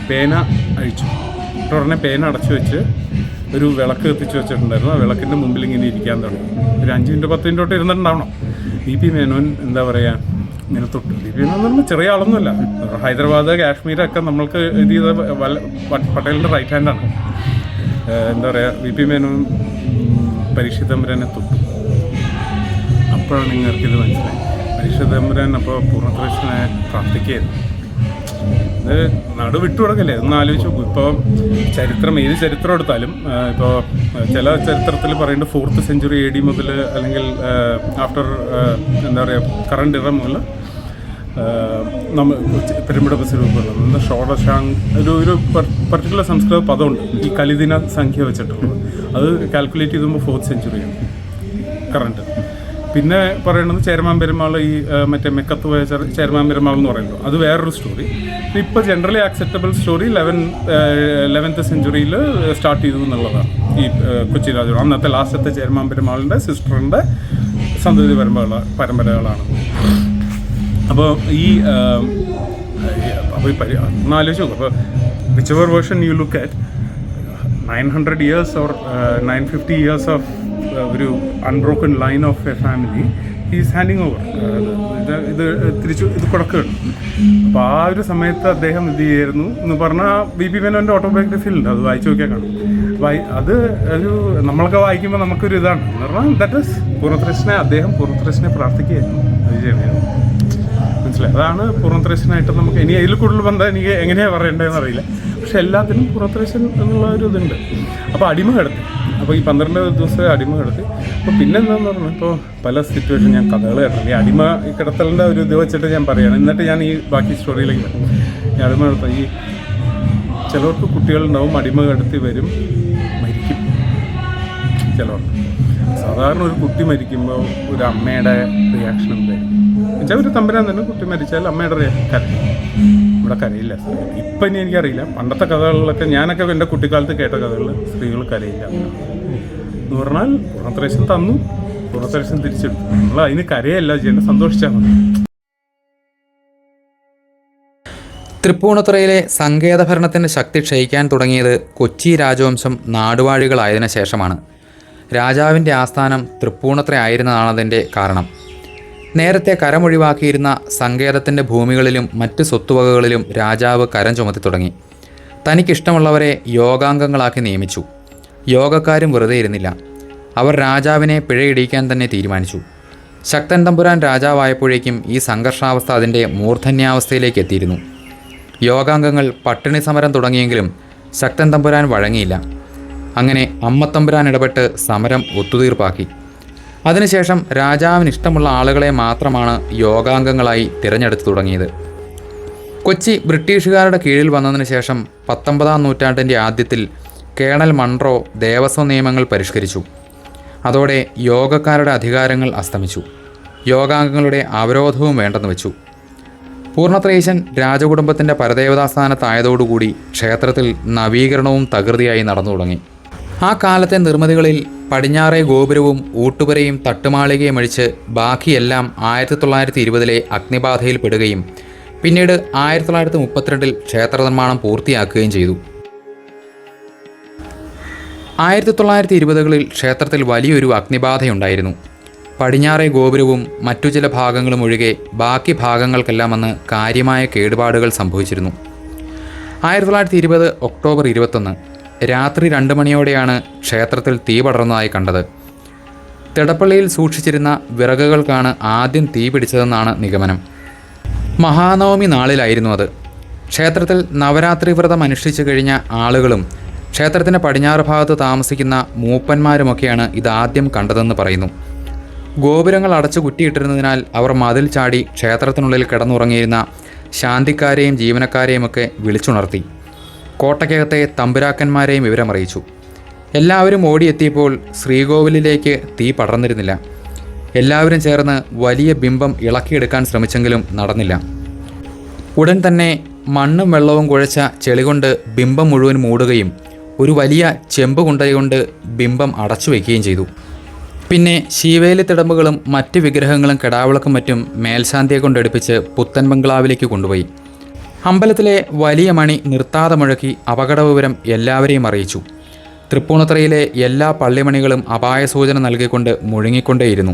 [SPEAKER 2] പേന അഴിച്ചു, ഉടനെ പേന അടച്ചു വെച്ച് ഒരു വിളക്ക് കത്തിച്ച് വെച്ചിട്ടുണ്ടായിരുന്നു. ആ വിളക്കിൻ്റെ മുമ്പിൽ ഇങ്ങനെ ഇരിക്കാൻ തുടങ്ങി. ഒരു 5 മിനിറ്റ് 10 മിനിറ്റോട്ട് ഇരുന്നിട്ടുണ്ടാവണം. BP മേനോൻ എന്താ പറയുക, ഇങ്ങനെ തൊട്ടു. BP മേനോൻ എന്ന് പറഞ്ഞാൽ ചെറിയ ആളൊന്നുമില്ല. ഹൈദരാബാദ് കാശ്മീരൊക്കെ നമ്മൾക്ക് ഇത് ചെയ്ത പട്ടേലിൻ്റെ റൈറ്റ് ഹാൻഡാണ്. എന്താ പറയുക, BP മേനോൻ പരീക്ഷിത് തമ്പുരാനെ തൊട്ടു. അപ്പോഴാണ് നിങ്ങൾക്കിത് മനസ്സിലായി. പരീക്ഷിത് തമ്പുരാൻ അപ്പോൾ പൂർണ്ണത്രേശനെ പ്രാർത്ഥിക്കുകയായിരുന്നു. ഇത് നാട് വിട്ടുകൊടുക്കല്ലേ, ഒന്ന് ആലോചിച്ച് നോക്കൂ. ഇപ്പോൾ ഏത് ചരിത്രം എടുത്താലും ഇപ്പോൾ ചില ചരിത്രത്തിൽ പറയുന്നത് 4th സെഞ്ച്വറി AD മുതൽ അല്ലെങ്കിൽ ആഫ്റ്റർ എന്താ പറയുക കറണ്ട് ഇറ മുതൽ നമ്മൾ പെരുമ്പടപ്പ് സ്വരൂപമുള്ളത് ഷോഡശാങ് ഒരു പർട്ടിക്കുലർ സംസ്കൃത പദമുണ്ട് ഈ കലിദിന സംഖ്യ വെച്ചിട്ടുള്ളത്. അത് കാൽക്കുലേറ്റ് ചെയ്യുമ്പോൾ 4th സെഞ്ച്വറിയാണ് കറണ്ട്. പിന്നെ പറയുന്നത് ചേരമാൻ പെരുമാൾ, ഈ മറ്റേ മെക്കത്ത് പോയ ചേരമാൻ പെരുമാൾ എന്ന് പറയുന്നത് അത് വേറൊരു സ്റ്റോറി. ഇപ്പോൾ ജനറലി ആക്സെപ്റ്റബിൾ സ്റ്റോറി 11th സെഞ്ച്വറിയിൽ സ്റ്റാർട്ട് ചെയ്തു എന്നുള്ളതാണ്. ഈ കൊച്ചി രാജു അന്നത്തെ ലാസ്റ്റത്തെ ചേരമാൻ പെരുമാളിൻ്റെ സിസ്റ്ററിൻ്റെ സന്തതി പരമ്പരകളാണ്. അപ്പോൾ ഒന്നാലോചിച്ച് നോക്കും. അപ്പോൾ which ever version you look at 900 years or 950 years of ഒരു unbroken line of A family is handing over. ഇത് കൊടുക്കുകയാണ്. അപ്പോൾ ആ ഒരു സമയത്ത് അദ്ദേഹം ഇത് ചെയ്യായിരുന്നു എന്ന് പറഞ്ഞാൽ BP മേനോൻ്റെ ഓട്ടോബയോഗ്രഫിയിലുണ്ട്, അത് വായിച്ചു നോക്കിയാൽ കാണും. അത് ഒരു നമ്മളൊക്കെ വായിക്കുമ്പോൾ നമുക്കൊരു ഇതാണ് എന്ന് പറഞ്ഞാൽ ദാറ്റ് ഇസ് അദ്ദേഹം പൂർണ്ണത്രേശനെ പ്രാർത്ഥിക്കുകയായിരുന്നു അത് ചെയ്യണത്. മനസ്സിലായി? അതാണ് പൂർണ്ണത്രേശനായിട്ട് നമുക്ക് ഇനി അതിൽ കൂടുതൽ ബന്ധം എനിക്ക് എങ്ങനെയാണ് പറയേണ്ടതെന്ന് അറിയില്ല. പക്ഷെ എല്ലാത്തിനും പൂർണ്ണത്രേശൻ എന്നുള്ള ഒരു ഇതുണ്ട്. അപ്പോൾ അടിമ കിടത്തി. അപ്പോൾ ഈ 12 ദിവസം അടിമ കിടത്തി. അപ്പോൾ പിന്നെന്താന്ന് പറഞ്ഞാൽ ഇപ്പോൾ പല സിറ്റുവേഷൻ ഞാൻ കഥകൾ കേട്ടിട്ടുണ്ട്. ഈ അടിമ ഈ കിടത്തലിൻ്റെ ഒരു ഇത് വെച്ചിട്ട് ഞാൻ പറയുകയാണ്. എന്നിട്ട് ഞാൻ ഈ ബാക്കി സ്റ്റോറിയിലേക്ക് വരും. ഈ അടിമ കിടത്ത ഈ ചിലർക്ക് കുട്ടികളുണ്ടാവും, അടിമ കിടത്തി വരും, മരിക്കും. ചിലർക്ക് സാധാരണ ഒരു കുട്ടി മരിക്കുമ്പോൾ ഒരു അമ്മയുടെ റിയാക്ഷൻ എന്തായിരിക്കും വെച്ചാൽ ഒരു തമ്പുരാൻ തന്നെ കുട്ടി മരിച്ചാൽ അമ്മയുടെ കരയും. ഇവിടെ കരയില്ല. ഇപ്പം ഇനി എനിക്കറിയില്ല. പണ്ടത്തെ കഥകളിലൊക്കെ ഞാനൊക്കെ എൻ്റെ കുട്ടിക്കാലത്ത് കേട്ട കഥകളിൽ സ്ത്രീകൾ കരയില്ല എന്ന് പറഞ്ഞാൽ പൂർണ്ണത്രേശൻ തന്നു, പൂർണ്ണത്രേശൻ തിരിച്ചെടുത്തു. നമ്മൾ അതിന് കരയല്ല ചെയ്യേണ്ടത്, സന്തോഷിച്ചാൽ മതി.
[SPEAKER 1] തൃപ്പൂണിത്തുറയിലെ സങ്കേതഭരണത്തിൻ്റെ ശക്തി ക്ഷയിക്കാൻ തുടങ്ങിയത് കൊച്ചി രാജവംശം നാടുവാഴികളായതിനു ശേഷമാണ്. രാജാവിൻ്റെ ആസ്ഥാനം തൃപ്പൂണിത്തുറ ആയിരുന്നതാണതിൻ്റെ കാരണം. നേരത്തെ കരമൊഴിവാക്കിയിരുന്ന സങ്കേതത്തിൻ്റെ ഭൂമികളിലും മറ്റ് സ്വത്തുവകകളിലും രാജാവ് കരം ചുമത്തി തുടങ്ങി. തനിക്കിഷ്ടമുള്ളവരെ യോഗാംഗങ്ങളാക്കി നിയമിച്ചു. യോഗക്കാരും വെറുതെ ഇരുന്നില്ല. അവർ രാജാവിനെ പിഴയിടിക്കാൻ തന്നെ തീരുമാനിച്ചു. ശക്തൻ തമ്പുരാൻ രാജാവായപ്പോഴേക്കും ഈ സംഘർഷാവസ്ഥ അതിൻ്റെ മൂർധന്യാവസ്ഥയിലേക്ക് എത്തിയിരുന്നു. യോഗാംഗങ്ങൾ പട്ടിണി സമരം തുടങ്ങിയെങ്കിലും ശക്തൻ തമ്പുരാൻ വഴങ്ങിയില്ല. അങ്ങനെ അമ്മത്തമ്പുരാൻ ഇടപെട്ട് സമരം ഒത്തുതീർപ്പാക്കി. അതിനുശേഷം രാജാവിന് ഇഷ്ടമുള്ള ആളുകളെ മാത്രമാണ് യോഗാംഗങ്ങളായി തിരഞ്ഞെടുത്തു തുടങ്ങിയത്. കൊച്ചി ബ്രിട്ടീഷുകാരുടെ കീഴിൽ വന്നതിന് ശേഷം 19-ാം നൂറ്റാണ്ടിൻ്റെ ആദ്യത്തിൽ കേണൽ മൺറോ ദേവസ്വം നിയമങ്ങൾ പരിഷ്കരിച്ചു. അതോടെ യോഗക്കാരുടെ അധികാരങ്ങൾ അസ്തമിച്ചു. യോഗാംഗങ്ങളുടെ അവരോധവും വേണ്ടെന്ന് വെച്ചു. പൂർണ്ണത്രയീശൻ രാജകുടുംബത്തിൻ്റെ പരദേവതാസ്ഥാനത്തായതോടുകൂടി ക്ഷേത്രത്തിൽ നവീകരണവും തകൃതിയായി നടന്നു തുടങ്ങി. ആ കാലത്തെ നിർമ്മിതികളിൽ പടിഞ്ഞാറേ ഗോപുരവും ഊട്ടുപുരയും തട്ടുമാളികയും ഒഴിച്ച് ബാക്കിയെല്ലാം 1920-ലെ അഗ്നിബാധയിൽ പെടുകയും പിന്നീട് 1932-ൽ ക്ഷേത്ര നിർമ്മാണം പൂർത്തിയാക്കുകയും ചെയ്തു. 1920-കളിൽ ക്ഷേത്രത്തിൽ വലിയൊരു അഗ്നിബാധയുണ്ടായിരുന്നു. പടിഞ്ഞാറേ ഗോപുരവും മറ്റു ചില ഭാഗങ്ങളും ഒഴികെ ബാക്കി ഭാഗങ്ങൾക്കെല്ലാം അന്ന് കാര്യമായ കേടുപാടുകൾ സംഭവിച്ചിരുന്നു. 1920 ഒക്ടോബർ 21 രാത്രി 2 മണിയോടെയാണ് ക്ഷേത്രത്തിൽ തീ പടർന്നതായി കണ്ടത്. തിടപ്പള്ളിയിൽ സൂക്ഷിച്ചിരുന്ന വിറകുകൾക്കാണ് ആദ്യം തീ പിടിച്ചതെന്നാണ് നിഗമനം. മഹാനവമി നാളിലായിരുന്നു അത്. ക്ഷേത്രത്തിൽ നവരാത്രി വ്രതം അനുഷ്ഠിച്ചു കഴിഞ്ഞ ആളുകളും ക്ഷേത്രത്തിൻ്റെ പടിഞ്ഞാറ് ഭാഗത്ത് താമസിക്കുന്ന മൂപ്പന്മാരുമൊക്കെയാണ് ഇതാദ്യം കണ്ടതെന്ന് പറയുന്നു. ഗോപുരങ്ങൾ അടച്ചു കുറ്റിയിട്ടിരുന്നതിനാൽ അവർ മതിൽ ചാടി ക്ഷേത്രത്തിനുള്ളിൽ കിടന്നുറങ്ങിയിരുന്ന ശാന്തിക്കാരെയും ജീവനക്കാരെയുമൊക്കെ വിളിച്ചുണർത്തി. കോട്ടയ്ക്കകത്തെ തമ്പുരാക്കന്മാരെയും വിവരമറിയിച്ചു. എല്ലാവരും ഓടിയെത്തിയപ്പോൾ ശ്രീകോവിലിലേക്ക് തീ പടർന്നിരുന്നില്ല. എല്ലാവരും ചേർന്ന് വലിയ ബിംബം ഇളക്കിയെടുക്കാൻ ശ്രമിച്ചെങ്കിലും നടന്നില്ല. ഉടൻ തന്നെ മണ്ണും വെള്ളവും കുഴച്ച ചെളികൊണ്ട് ബിംബം മുഴുവൻ മൂടുകയും ഒരു വലിയ ചെമ്പ് കുണ്ടയുകൊണ്ട് ബിംബം അടച്ചു വയ്ക്കുകയും ചെയ്തു. പിന്നെ ശീവേലി തിടമ്പുകളും മറ്റ് വിഗ്രഹങ്ങളും കെടാവിളക്കും മറ്റും മേൽശാന്തിയെ കൊണ്ടെടുപ്പിച്ച് പുത്തൻ ബംഗ്ലാവിലേക്ക് കൊണ്ടുപോയി. അമ്പലത്തിലെ വലിയ മണി നിർത്താതെ മുഴക്കി അപകട വിവരം എല്ലാവരെയും അറിയിച്ചു. തൃപ്പൂണിത്തുറയിലെ എല്ലാ പള്ളിമണികളും അപായ സൂചന നൽകിക്കൊണ്ട് മുഴങ്ങിക്കൊണ്ടേയിരുന്നു.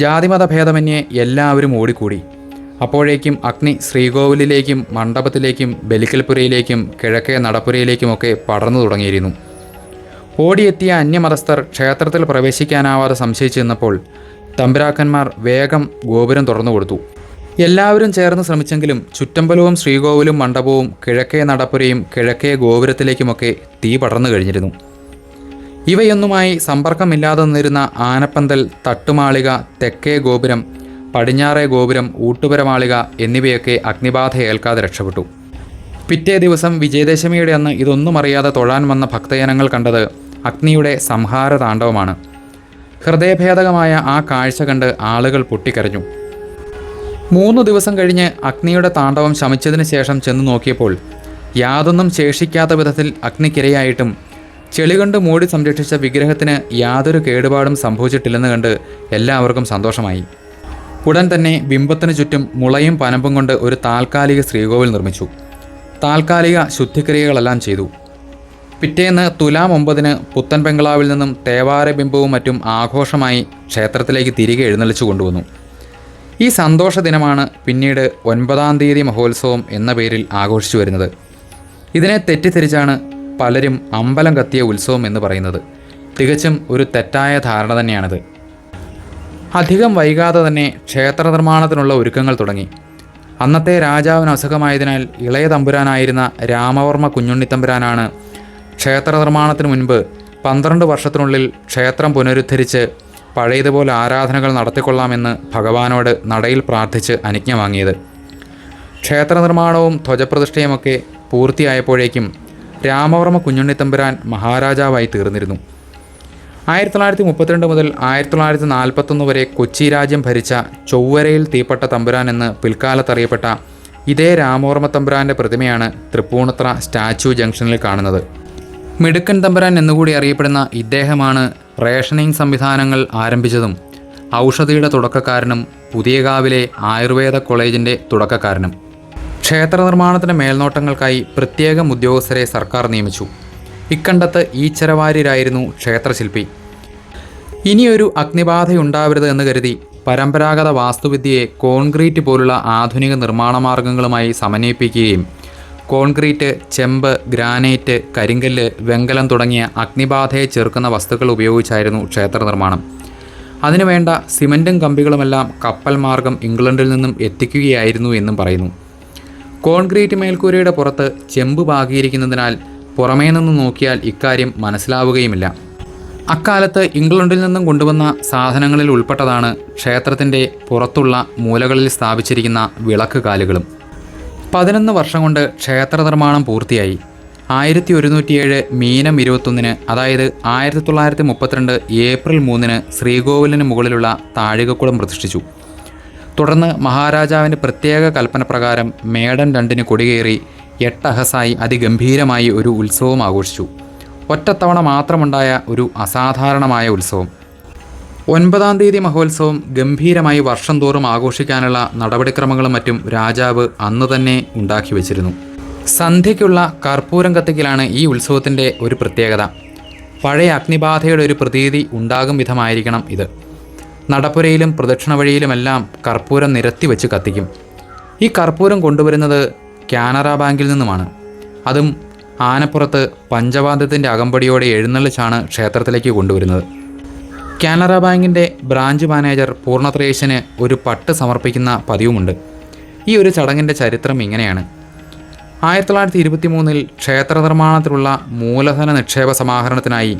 [SPEAKER 1] ജാതിമത ഭേദമന്യേ എല്ലാവരും ഓടിക്കൂടി. അപ്പോഴേക്കും അഗ്നി ശ്രീകോവിലിലേക്കും മണ്ഡപത്തിലേക്കും ബലിക്കൽപുരയിലേക്കും കിഴക്കേ നടപ്പുരയിലേക്കുമൊക്കെ പടർന്നു തുടങ്ങിയിരുന്നു. ഓടിയെത്തിയ അന്യമതസ്ഥർ ക്ഷേത്രത്തിൽ പ്രവേശിക്കാനാവാതെ സംശയിച്ചു നിന്നപ്പോൾ തമ്പുരാക്കന്മാർ വേഗം ഗോപുരം തുറന്നു കൊടുത്തു. എല്ലാവരും ചേർന്ന് ശ്രമിച്ചെങ്കിലും ചുറ്റമ്പലവും ശ്രീകോവിലും മണ്ഡപവും കിഴക്കേ നടപ്പുരയും കിഴക്കേ ഗോപുരത്തിലേക്കുമൊക്കെ തീ പടർന്നു കഴിഞ്ഞിരുന്നു. ഇവയൊന്നുമായി സമ്പർക്കമില്ലാതെ നിന്നിരുന്ന ആനപ്പന്തൽ, തട്ടുമാളിക, തെക്കേ ഗോപുരം, പടിഞ്ഞാറേ ഗോപുരം, ഊട്ടുപുരമാളിക എന്നിവയൊക്കെ അഗ്നിബാധ ഏൽക്കാതെ രക്ഷപ്പെട്ടു. പിറ്റേ ദിവസം വിജയദശമിയുടെ അന്ന് ഇതൊന്നും അറിയാതെ തൊഴാൻ വന്ന ഭക്തജനങ്ങൾ കണ്ടത് അഗ്നിയുടെ സംഹാര താണ്ഡവമാണ്. ഹൃദയഭേദകമായ ആ കാഴ്ച കണ്ട് ആളുകൾ പൊട്ടിക്കരഞ്ഞു. 3 ദിവസം കഴിഞ്ഞ് അഗ്നിയുടെ താണ്ഡവം ശമിച്ചതിന് ശേഷം ചെന്ന് നോക്കിയപ്പോൾ യാതൊന്നും ശേഷിക്കാത്ത വിധത്തിൽ അഗ്നിക്കിരയായിട്ടും ചെളികൊണ്ട് മൂടി സംരക്ഷിച്ച വിഗ്രഹത്തിന് യാതൊരു കേടുപാടും സംഭവിച്ചിട്ടില്ലെന്ന് കണ്ട് എല്ലാവർക്കും സന്തോഷമായി. ഉടൻ തന്നെ ബിംബത്തിന് ചുറ്റും മുളയും പനമ്പും കൊണ്ട് ഒരു താൽക്കാലിക ശ്രീകോവിൽ നിർമ്മിച്ചു. താൽക്കാലിക ശുദ്ധിക്രിയകളെല്ലാം ചെയ്തു. പിറ്റേന്ന് തുലാം 9 പുത്തൻ ബംഗ്ലാവിൽ നിന്നും തേവാര ബിംബവും മറ്റും ആഘോഷമായി ക്ഷേത്രത്തിലേക്ക് തിരികെ എഴുന്നള്ളിച്ചു കൊണ്ടുവന്നു. ഈ സന്തോഷ ദിനമാണ് പിന്നീട് 9-ാം തീയതി മഹോത്സവം എന്ന പേരിൽ ആഘോഷിച്ചു വരുന്നത്. ഇതിനെ തെറ്റിദ്ധരിച്ചാണ് പലരും അമ്പലം കത്തിയ ഉത്സവം എന്ന് പറയുന്നത്. തികച്ചും ഒരു തെറ്റായ ധാരണ തന്നെയാണിത്. അധികം വൈകാതെ തന്നെ ക്ഷേത്ര നിർമ്മാണത്തിനുള്ള ഒരുക്കങ്ങൾ തുടങ്ങി. അന്നത്തെ രാജാവിന് അസുഖമായതിനാൽ ഇളയ തമ്പുരാനായിരുന്ന രാമവർമ്മ കുഞ്ഞുണ്ണിത്തമ്പുരാനാണ് ക്ഷേത്ര നിർമ്മാണത്തിന് മുൻപ് 12 വർഷത്തിനുള്ളിൽ ക്ഷേത്രം പുനരുദ്ധരിച്ച് പഴയതുപോലെ ആരാധനകൾ നടത്തിക്കൊള്ളാമെന്ന് ഭഗവാനോട് നടയിൽ പ്രാർത്ഥിച്ച് അനുജ്ഞ വാങ്ങിയത്. ക്ഷേത്ര നിർമ്മാണവും ധ്വജപ്രതിഷ്ഠയുമൊക്കെ പൂർത്തിയായപ്പോഴേക്കും രാമവർമ്മ കുഞ്ഞുണ്ണിത്തമ്പുരാൻ മഹാരാജാവായി തീർന്നിരുന്നു. 1932 മുതൽ 1941 വരെ കൊച്ചി രാജ്യം ഭരിച്ച ചൊവ്വരയിൽ തീപ്പെട്ട തമ്പുരാൻ എന്ന് പിൽക്കാലത്തറിയപ്പെട്ട ഇതേ രാമവർമ്മ തമ്പുരാൻ്റെ പ്രതിമയാണ് തൃപ്പൂണിത്തുറ സ്റ്റാച്യു ജംഗ്ഷനിൽ കാണുന്നത്. മിടുക്കൻ തമ്പുരാൻ എന്നുകൂടി അറിയപ്പെടുന്ന ഇദ്ദേഹമാണ് റേഷനിങ് സംവിധാനങ്ങൾ ആരംഭിച്ചതും ഔഷധിയുടെ തുടക്കക്കാരനും പുതിയകാവിലെ ആയുർവേദ കോളേജിൻ്റെ തുടക്കക്കാരനും. ക്ഷേത്ര നിർമ്മാണത്തിൻ്റെ മേൽനോട്ടങ്ങൾക്കായി പ്രത്യേകം ഉദ്യോഗസ്ഥരെ സർക്കാർ നിയമിച്ചു. ഇക്കണ്ടത്ത് ഈച്ചരവാര്യരായിരുന്നു ക്ഷേത്രശില്പി. ഇനിയൊരു അഗ്നിബാധയുണ്ടാവരുത് എന്ന് കരുതി പരമ്പരാഗത വാസ്തുവിദ്യയെ കോൺക്രീറ്റ് പോലുള്ള ആധുനിക നിർമ്മാണ മാർഗങ്ങളുമായി സമന്വയിപ്പിക്കുകയും കോൺക്രീറ്റ്, ചെമ്പ്, ഗ്രാനൈറ്റ്, കരിങ്കല്ല്, വെങ്കലം തുടങ്ങിയ അഗ്നിബാധയെ ചെറുക്കുന്ന വസ്തുക്കൾ ഉപയോഗിച്ചായിരുന്നു ക്ഷേത്ര നിർമ്മാണം. അതിനുവേണ്ട സിമൻറ്റും കമ്പികളുമെല്ലാം കപ്പൽ മാർഗം ഇംഗ്ലണ്ടിൽ നിന്നും എത്തിക്കുകയായിരുന്നു എന്നും പറയുന്നു. കോൺക്രീറ്റ് മേൽക്കൂരയുടെ പുറത്ത് ചെമ്പ് പാകിയിരിക്കുന്നതിനാൽ പുറമേ നിന്ന് നോക്കിയാൽ ഇക്കാര്യം മനസ്സിലാവുകയുമില്ല. അക്കാലത്ത് ഇംഗ്ലണ്ടിൽ നിന്നും കൊണ്ടുവന്ന സാധനങ്ങളിൽ ഉൾപ്പെട്ടതാണ് ക്ഷേത്രത്തിൻ്റെ പുറത്തുള്ള മൂലകളിൽ സ്ഥാപിച്ചിരിക്കുന്ന വിളക്ക് കാലുകളും. 11 വർഷം കൊണ്ട് ക്ഷേത്ര നിർമ്മാണം പൂർത്തിയായി. 1107 മീനം 21, അതായത് 1932 ഏപ്രിൽ 3 ശ്രീകോവിലിന് മുകളിലുള്ള താഴികക്കുളം പ്രതിഷ്ഠിച്ചു. തുടർന്ന് മഹാരാജാവിൻ്റെ പ്രത്യേക കൽപ്പന പ്രകാരം മേടൻ 2 കൊടികേറി 8 അഹസായി അതിഗംഭീരമായി ഒരു ഉത്സവം ആഘോഷിച്ചു. ഒറ്റത്തവണ മാത്രമുണ്ടായ ഒരു അസാധാരണമായ ഉത്സവം. 9-ാം തീയതി മഹോത്സവം ഗംഭീരമായി വർഷം തോറും ആഘോഷിക്കാനുള്ള നടപടിക്രമങ്ങളും മറ്റും രാജാവ് അന്നു തന്നെ ഉണ്ടാക്കി വച്ചിരുന്നു. സന്ധ്യയ്ക്കുള്ള കർപ്പൂരം കത്തിക്കലാണ് ഈ ഉത്സവത്തിൻ്റെ ഒരു പ്രത്യേകത. പഴയ അഗ്നിബാധയുടെ ഒരു പ്രതീതി ഉണ്ടാകും വിധമായിരിക്കണം ഇത്. നടപ്പുരയിലും പ്രദക്ഷിണ വഴിയിലുമെല്ലാം കർപ്പൂരം നിരത്തി വെച്ച് കത്തിക്കും. ഈ കർപ്പൂരം കൊണ്ടുവരുന്നത് കാനറ ബാങ്കിൽ നിന്നുമാണ്. അതും ആനപ്പുറത്ത് പഞ്ചവാദ്യത്തിൻ്റെ അകമ്പടിയോടെ എഴുന്നള്ളിച്ചാണ് ക്ഷേത്രത്തിലേക്ക് കൊണ്ടുവരുന്നത്. കാനറ ബാങ്കിൻ്റെ ബ്രാഞ്ച് മാനേജർ പൂർണ്ണത്രയീശന് ഒരു പട്ട് സമർപ്പിക്കുന്ന പതിവുമുണ്ട്. ഈ ഒരു ചടങ്ങിൻ്റെ ചരിത്രം ഇങ്ങനെയാണ്. 1923 ക്ഷേത്ര നിർമ്മാണത്തിലുള്ള മൂലധന നിക്ഷേപ സമാഹരണത്തിനായി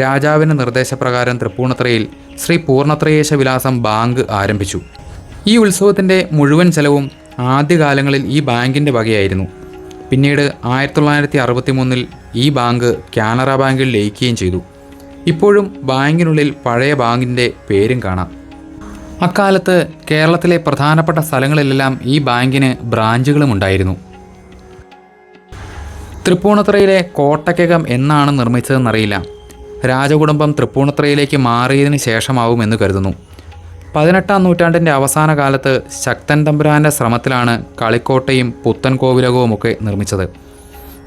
[SPEAKER 1] രാജാവിൻ്റെ നിർദ്ദേശപ്രകാരം തൃപ്പൂണിത്തുറയിൽ ശ്രീ പൂർണ്ണത്രയീശ വിലാസം ബാങ്ക് ആരംഭിച്ചു. ഈ ഉത്സവത്തിൻ്റെ മുഴുവൻ ചെലവും ആദ്യകാലങ്ങളിൽ ഈ ബാങ്കിൻ്റെ വകയായിരുന്നു. പിന്നീട് 1963 ഈ ബാങ്ക് കാനറ ബാങ്കിൽ ലയിക്കുകയും ചെയ്തു. ഇപ്പോഴും ബാങ്കിനുള്ളിൽ പഴയ ബാങ്കിൻ്റെ പേരും കാണാം. അക്കാലത്ത് കേരളത്തിലെ പ്രധാനപ്പെട്ട സ്ഥലങ്ങളിലെല്ലാം ഈ ബാങ്കിന് ബ്രാഞ്ചുകളും ഉണ്ടായിരുന്നു. തൃപ്പൂണിത്തുറയിലെ കോട്ടയ്ക്കകം എന്നാണ് നിർമ്മിച്ചതെന്നറിയില്ല. രാജകുടുംബം തൃപ്പൂണിത്തുറയിലേക്ക് മാറിയതിന് ശേഷമാവുമെന്ന് കരുതുന്നു. 18-ാം നൂറ്റാണ്ടിൻ്റെ അവസാന കാലത്ത് ശക്തൻ തമ്പുരാൻ്റെ ശ്രമത്തിലാണ് കളിക്കോട്ടയും പുത്തൻ കോവിലകവുമൊക്കെ നിർമ്മിച്ചത്.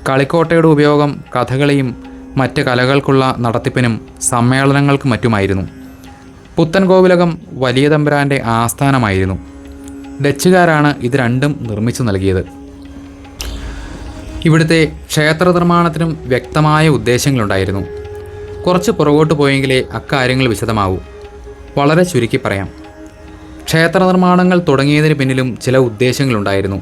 [SPEAKER 1] കളിക്കോട്ടയുടെ ഉപയോഗം കഥകളിയും മറ്റ് കലകൾക്കുള്ള നടത്തിപ്പിനും സമ്മേളനങ്ങൾക്കും മറ്റുമായിരുന്നു. പുത്തൻ കോവിലകം വലിയ തമ്പുരാൻ്റെ ആസ്ഥാനമായിരുന്നു. ഡച്ചുകാരാണ് ഇത് രണ്ടും നിർമ്മിച്ചു നൽകിയത്. ഇവിടുത്തെ ക്ഷേത്ര നിർമ്മാണത്തിനും വ്യക്തമായ ഉദ്ദേശങ്ങളുണ്ടായിരുന്നു. കുറച്ച് പുറകോട്ട് പോയെങ്കിലേ അക്കാര്യങ്ങൾ വിശദമാവൂ. വളരെ ചുരുക്കി പറയാം. ക്ഷേത്ര നിർമ്മാണങ്ങൾ തുടങ്ങിയതിന് പിന്നിലും ചില ഉദ്ദേശങ്ങളുണ്ടായിരുന്നു.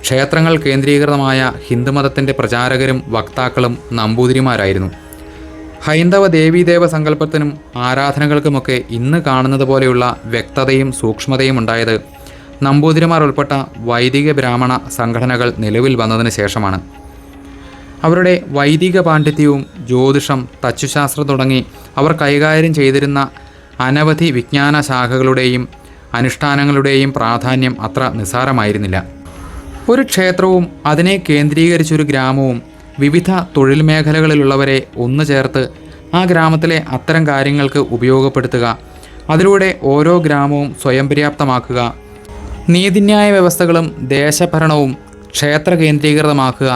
[SPEAKER 1] ക്ഷേത്രങ്ങൾ കേന്ദ്രീകൃതമായ ഹിന്ദുമതത്തിൻ്റെ പ്രചാരകരും വക്താക്കളും നമ്പൂതിരിമാരായിരുന്നു. ഹൈന്ദവ ദേവീദേവ സങ്കല്പത്തിനും ആരാധനകൾക്കുമൊക്കെ ഇന്ന് കാണുന്നത് പോലെയുള്ള വ്യക്തതയും സൂക്ഷ്മതയും ഉണ്ടായത് നമ്പൂതിരിമാർ ഉൾപ്പെട്ട വൈദിക ബ്രാഹ്മണ സംഘടനകൾ നിലവിൽ വന്നതിന് ശേഷമാണ്. അവരുടെ വൈദിക പാണ്ഡിത്യവും ജ്യോതിഷം, തച്ചുശാസ്ത്രം തുടങ്ങി അവർ കൈകാര്യം ചെയ്തിരുന്ന അനവധി വിജ്ഞാന ശാഖകളുടെയും അനുഷ്ഠാനങ്ങളുടെയും പ്രാധാന്യം അത്ര നിസ്സാരമായിരുന്നില്ല. ഒരു ക്ഷേത്രവും അതിനെ കേന്ദ്രീകരിച്ചൊരു ഗ്രാമവും വിവിധ തൊഴിൽ മേഖലകളിലുള്ളവരെ ഒന്നു ചേർത്ത് ആ ഗ്രാമത്തിലെ അത്തരം കാര്യങ്ങൾക്ക് ഉപയോഗപ്പെടുത്തുക, അതിലൂടെ ഓരോ ഗ്രാമവും സ്വയം പര്യാപ്തമാക്കുക, നീതിന്യായ വ്യവസ്ഥകളും ദേശഭരണവും ക്ഷേത്ര കേന്ദ്രീകൃതമാക്കുക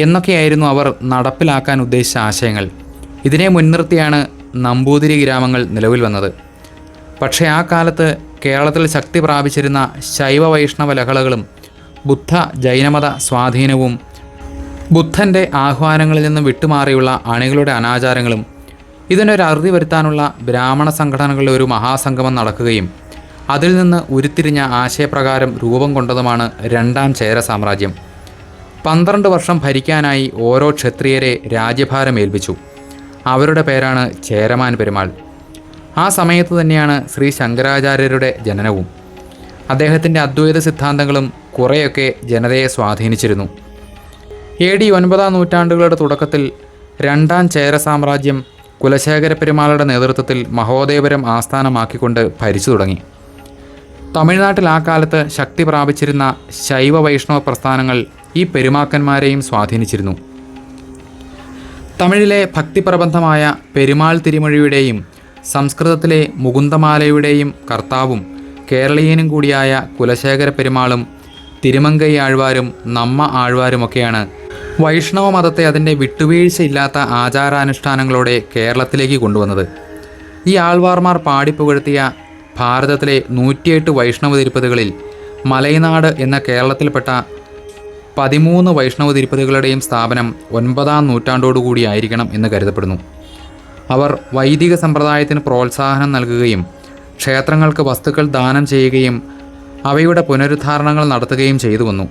[SPEAKER 1] എന്നൊക്കെയായിരുന്നു അവർ നടപ്പിലാക്കാൻ ഉദ്ദേശിച്ച ആശയങ്ങൾ. ഇതിനെ മുൻനിർത്തിയാണ് നമ്പൂതിരി ഗ്രാമങ്ങൾ നിലവിൽ വന്നത്. പക്ഷേ ആ കാലത്ത് കേരളത്തിൽ ശക്തി പ്രാപിച്ചിരുന്ന ശൈവ വൈഷ്ണവ ലഹളകളും ബുദ്ധ ജൈനമത സ്വാധീനവും ബുദ്ധൻ്റെ ആഹ്വാനങ്ങളിൽ നിന്ന് വിട്ടുമാറിയുള്ള അണികളുടെ അനാചാരങ്ങളും ഇതിനൊരു അറുതി വരുത്താനുള്ള ബ്രാഹ്മണ സംഘടനകളുടെ ഒരു മഹാസംഗമം നടക്കുകയും അതിൽ നിന്ന് ഉരുത്തിരിഞ്ഞ ആശയപ്രകാരം രൂപം കൊണ്ടതുമാണ് രണ്ടാം ചേര സാമ്രാജ്യം. 12 വർഷം ഭരിക്കാനായി ഓരോ ക്ഷത്രിയരെ രാജ്യഭാരം ഏൽപ്പിച്ചു. അവരുടെ പേരാണ് ചേരമാൻ പെരുമാൾ. ആ സമയത്ത് തന്നെയാണ് ശ്രീ ശങ്കരാചാര്യരുടെ ജനനവും. അദ്ദേഹത്തിൻ്റെ അദ്വൈത സിദ്ധാന്തങ്ങളും കുറേയൊക്കെ ജനതയെ സ്വാധീനിച്ചിരുന്നു. AD 9-ാം നൂറ്റാണ്ടുകളുടെ തുടക്കത്തിൽ രണ്ടാം ചേര സാമ്രാജ്യം കുലശേഖര പെരുമാളുടെ നേതൃത്വത്തിൽ മഹോദയപുരം ആസ്ഥാനമാക്കിക്കൊണ്ട് ഭരിച്ചു തുടങ്ങി. തമിഴ്നാട്ടിൽ ആ കാലത്ത് ശക്തി പ്രാപിച്ചിരുന്ന ശൈവ വൈഷ്ണവ പ്രസ്ഥാനങ്ങൾ ഈ പെരുമാക്കന്മാരെയും സ്വാധീനിച്ചിരുന്നു. തമിഴിലെ ഭക്തിപ്രബന്ധമായ പെരുമാൾ തിരുമൊഴിയുടെയും സംസ്കൃതത്തിലെ മുകുന്ദമാലയുടെയും കർത്താവും കേരളീയനും കൂടിയായ കുലശേഖര പെരുമാളും തിരുമങ്കൈ ആഴ്വാരും നമ്മ ആഴ്വാരുമൊക്കെയാണ് വൈഷ്ണവ മതത്തെ അതിൻ്റെ വിട്ടുവീഴ്ചയില്ലാത്ത ആചാരാനുഷ്ഠാനങ്ങളോടെ കേരളത്തിലേക്ക് കൊണ്ടുവന്നത്. ഈ ആൾവാർമാർ പാടിപ്പുകഴ്ത്തിയ ഭാരതത്തിലെ 108 വൈഷ്ണവ തിരുപ്പതികളിൽ മലൈനാട് എന്ന കേരളത്തിൽപ്പെട്ട 13 വൈഷ്ണവ തിരുപ്പതികളുടെയും സ്ഥാപനം 9-ാം നൂറ്റാണ്ടോടുകൂടിയായിരിക്കണം എന്ന് കരുതപ്പെടുന്നു. അവർ വൈദിക സമ്പ്രദായത്തിന് പ്രോത്സാഹനം നൽകുകയും ക്ഷേത്രങ്ങൾക്ക് വസ്തുക്കൾ ദാനം ചെയ്യുകയും അവയുടെ പുനരുദ്ധാരണങ്ങൾ നടത്തുകയും ചെയ്തു വന്നു.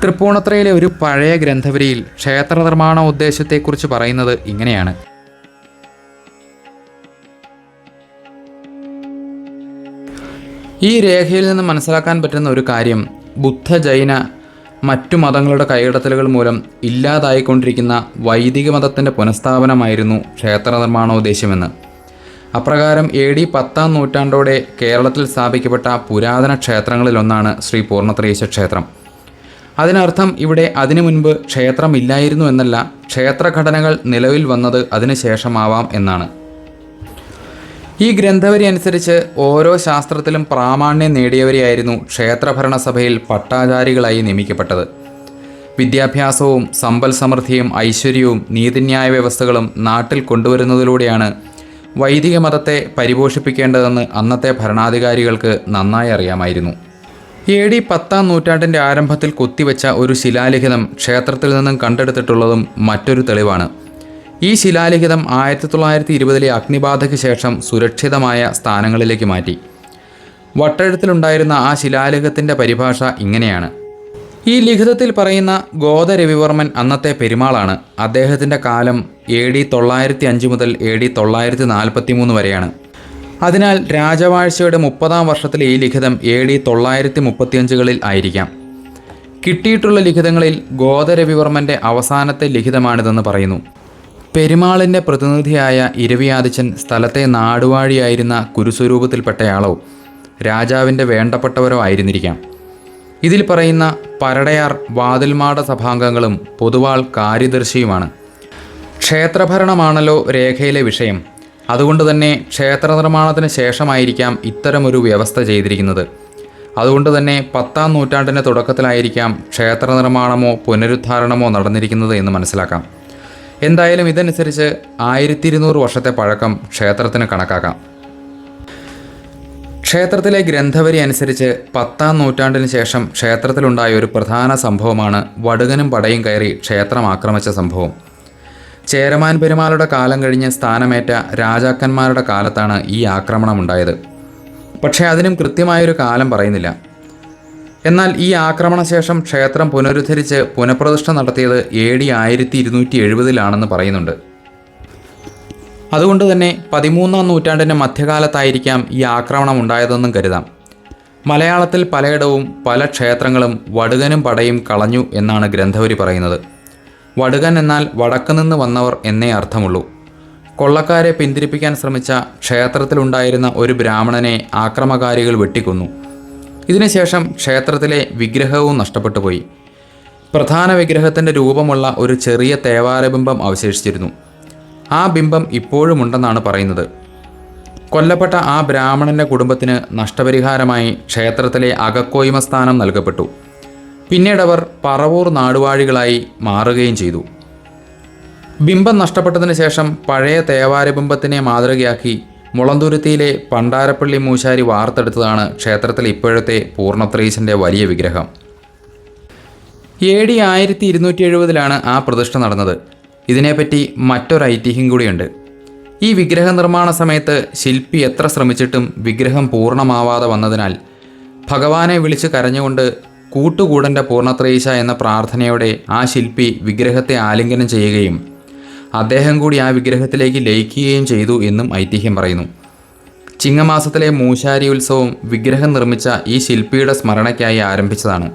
[SPEAKER 1] തൃപ്പൂണിത്തുറയിലെ ഒരു പഴയ ഗ്രന്ഥവരിയിൽ ക്ഷേത്ര നിർമ്മാണ ഉദ്ദേശത്തെക്കുറിച്ച് പറയുന്നത് ഇങ്ങനെയാണ്: ഈ രേഖയിൽ നിന്ന് മനസ്സിലാക്കാൻ പറ്റുന്ന ഒരു കാര്യം, ബുദ്ധ ജൈന മറ്റു മതങ്ങളുടെ കൈകടത്തലുകൾ മൂലം ഇല്ലാതായിക്കൊണ്ടിരിക്കുന്ന വൈദിക മതത്തിൻ്റെ പുനഃസ്ഥാപനമായിരുന്നു ക്ഷേത്ര നിർമ്മാണോദ്ദേശ്യമെന്ന്. അപ്രകാരം AD 10-ാം നൂറ്റാണ്ടോടെ കേരളത്തിൽ സ്ഥാപിക്കപ്പെട്ട പുരാതന ക്ഷേത്രങ്ങളിലൊന്നാണ് ശ്രീ പൂർണ്ണത്രയീശ ക്ഷേത്രം. അതിനർത്ഥം ഇവിടെ അതിനു മുൻപ് ക്ഷേത്രമില്ലായിരുന്നു എന്നല്ല, ക്ഷേത്രഘടനകൾ നിലവിൽ വന്നത് അതിനുശേഷമാവാം എന്നാണ്. ഈ ഗ്രന്ഥവരി അനുസരിച്ച് ഓരോ ശാസ്ത്രത്തിലും പ്രാമാണ്യം നേടിയവരെയായിരുന്നു ക്ഷേത്രഭരണസഭയിൽ പട്ടാചാരികളായി നിയമിക്കപ്പെട്ടത്. വിദ്യാഭ്യാസവും സമ്പൽ സമൃദ്ധിയും ഐശ്വര്യവും നീതിന്യായ വ്യവസ്ഥകളും നാട്ടിൽ കൊണ്ടുവരുന്നതിലൂടെയാണ് വൈദിക മതത്തെ പരിപോഷിപ്പിക്കേണ്ടതെന്ന് അന്നത്തെ ഭരണാധികാരികൾക്ക് നന്നായി അറിയാമായിരുന്നു. AD 10-ാം നൂറ്റാണ്ടിൻ്റെ ആരംഭത്തിൽ കൊത്തിവെച്ച ഒരു ശിലാലിഖിതം ക്ഷേത്രത്തിൽ നിന്നും കണ്ടെടുത്തിട്ടുള്ളതും മറ്റൊരു തെളിവാണ്. ഈ ശിലാലിഖിതം 1920-ലെ അഗ്നിബാധയ്ക്ക് ശേഷം സുരക്ഷിതമായ സ്ഥാനങ്ങളിലേക്ക് മാറ്റി. വട്ടെഴുത്തിലുണ്ടായിരുന്ന ആ ശിലാലിഖിതത്തിൻ്റെ പരിഭാഷ ഇങ്ങനെയാണ്: ഈ ലിഖിതത്തിൽ പറയുന്ന ഗോദരവിവർമ്മൻ അന്നത്തെ പെരുമാളാണ്. അദ്ദേഹത്തിൻ്റെ കാലം AD 905 മുതൽ AD 943 വരെയാണ്. അതിനാൽ രാജവാഴ്ചയുടെ 30-ാം വർഷത്തിലെ ഈ ലിഖിതം AD 935-കളിൽ ആയിരിക്കാം. കിട്ടിയിട്ടുള്ള ലിഖിതങ്ങളിൽ ഗോദരവിവർമ്മൻ്റെ അവസാനത്തെ ലിഖിതമാണിതെന്ന് പറയുന്നു. പെരുമാളിൻ്റെ പ്രതിനിധിയായ ഇരവിയാദിച്ചൻ സ്ഥലത്തെ നാടുവാഴിയായിരുന്ന കുരുസ്വരൂപത്തിൽപ്പെട്ടയാളോ രാജാവിൻ്റെ വേണ്ടപ്പെട്ടവരോ ആയിരുന്നിരിക്കാം. ഇതിൽ പറയുന്ന പരടയാർ വാതിൽമാട സഭാംഗങ്ങളും പൊതുവാൾ കാര്യദർശിയുമാണ്. ക്ഷേത്രഭരണമാണല്ലോ രേഖയിലെ വിഷയം. അതുകൊണ്ട് തന്നെ ക്ഷേത്ര നിർമ്മാണത്തിന് ശേഷമായിരിക്കാം ഇത്തരമൊരു വ്യവസ്ഥ ചെയ്തിരിക്കുന്നത്. അതുകൊണ്ട് തന്നെ 10-ാം നൂറ്റാണ്ടിൻ്റെ തുടക്കത്തിലായിരിക്കാം ക്ഷേത്ര നിർമ്മാണമോ പുനരുദ്ധാരണമോ നടന്നിരിക്കുന്നത് എന്ന് മനസ്സിലാക്കാം. എന്തായാലും ഇതനുസരിച്ച് 1200 വർഷത്തെ പഴക്കം ക്ഷേത്രത്തിന് കണക്കാക്കാം. ക്ഷേത്രത്തിലെ ഗ്രന്ഥവരി അനുസരിച്ച് 10-ാം നൂറ്റാണ്ടിന് ശേഷം ക്ഷേത്രത്തിലുണ്ടായ ഒരു പ്രധാന സംഭവമാണ് വടുകനും പടയും കയറി ക്ഷേത്രം ആക്രമിച്ച സംഭവം. ചേരമാൻ പെരുമാളുടെ കാലം കഴിഞ്ഞ് സ്ഥാനമേറ്റ രാജാക്കന്മാരുടെ കാലത്താണ് ഈ ആക്രമണം ഉണ്ടായത്. പക്ഷേ അതിനും കൃത്യമായൊരു കാലം പറയുന്നില്ല. എന്നാൽ ഈ ആക്രമണശേഷം ക്ഷേത്രം പുനരുദ്ധരിച്ച് പുനഃപ്രതിഷ്ഠ നടത്തിയത് AD 1270-ലാണെന്ന് പറയുന്നുണ്ട്. അതുകൊണ്ട് തന്നെ 13-ാം നൂറ്റാണ്ടിൻ്റെ മധ്യകാലത്തായിരിക്കാം ഈ ആക്രമണം ഉണ്ടായതെന്നും കരുതാം. മലയാളത്തിൽ പലയിടവും പല ക്ഷേത്രങ്ങളും വടുകനും പടയും കളഞ്ഞു എന്നാണ് ഗ്രന്ഥവരി പറയുന്നത്. വടുകൻ എന്നാൽ വടക്കുനിന്ന് വന്നവർ എന്നേ അർത്ഥമുള്ളൂ. കൊള്ളക്കാരെ പിന്തിരിപ്പിക്കാൻ ശ്രമിച്ച ക്ഷേത്രത്തിലുണ്ടായിരുന്ന ഒരു ബ്രാഹ്മണനെ ആക്രമകാരികൾ വെട്ടിക്കൊന്നു. ഇതിനുശേഷം ക്ഷേത്രത്തിലെ വിഗ്രഹവും നഷ്ടപ്പെട്ടു പോയി. പ്രധാന വിഗ്രഹത്തിൻ്റെ രൂപമുള്ള ഒരു ചെറിയ തേവാരബിംബം അവശേഷിച്ചിരുന്നു. ആ ബിംബം ഇപ്പോഴുമുണ്ടെന്നാണ് പറയുന്നത്. കൊല്ലപ്പെട്ട ആ ബ്രാഹ്മണൻ്റെ കുടുംബത്തിന് നഷ്ടപരിഹാരമായി ക്ഷേത്രത്തിലെ അകക്കോയ്മ സ്ഥാനം നൽകപ്പെട്ടു. പിന്നീടവർ പറവൂർ നാടുവാഴികളായി മാറുകയും ചെയ്തു. ബിംബം നഷ്ടപ്പെട്ടതിന് ശേഷം പഴയ തേവാരബിംബത്തിനെ മാതൃകയാക്കി മുളന്തുരുത്തിയിലെ പണ്ടാരപ്പള്ളി മൂശാരി വാർത്തെടുത്തതാണ് ക്ഷേത്രത്തിലെ ഇപ്പോഴത്തെ പൂർണ്ണത്രയീശൻ്റെ വലിയ വിഗ്രഹം. AD 1270 ആ പ്രതിഷ്ഠ നടന്നത്. ഇതിനെപ്പറ്റി മറ്റൊരു ഐതിഹ്യം കൂടിയുണ്ട്. ഈ വിഗ്രഹ നിർമ്മാണ സമയത്ത് ശില്പി എത്ര ശ്രമിച്ചിട്ടും വിഗ്രഹം പൂർണ്ണമാവാതെ വന്നതിനാൽ ഭഗവാനെ വിളിച്ച് കരഞ്ഞുകൊണ്ട് കൂട്ടുകൂടൻ്റെ പൂർണ്ണത്രയീശ എന്ന പ്രാർത്ഥനയോടെ ആ ശില്പി വിഗ്രഹത്തെ ആലിംഗനം ചെയ്യുകയും അദ്ദേഹം കൂടി ആ വിഗ്രഹത്തിലേക്ക് ലയിക്കുകയും ചെയ്തു എന്നും ഐതിഹ്യം പറയുന്നു. ചിങ്ങമാസത്തിലെ മൂശാരി ഉത്സവം വിഗ്രഹം നിർമ്മിച്ച ഈ ശില്പിയുടെ സ്മരണയ്ക്കായി ആരംഭിച്ചതാണ്.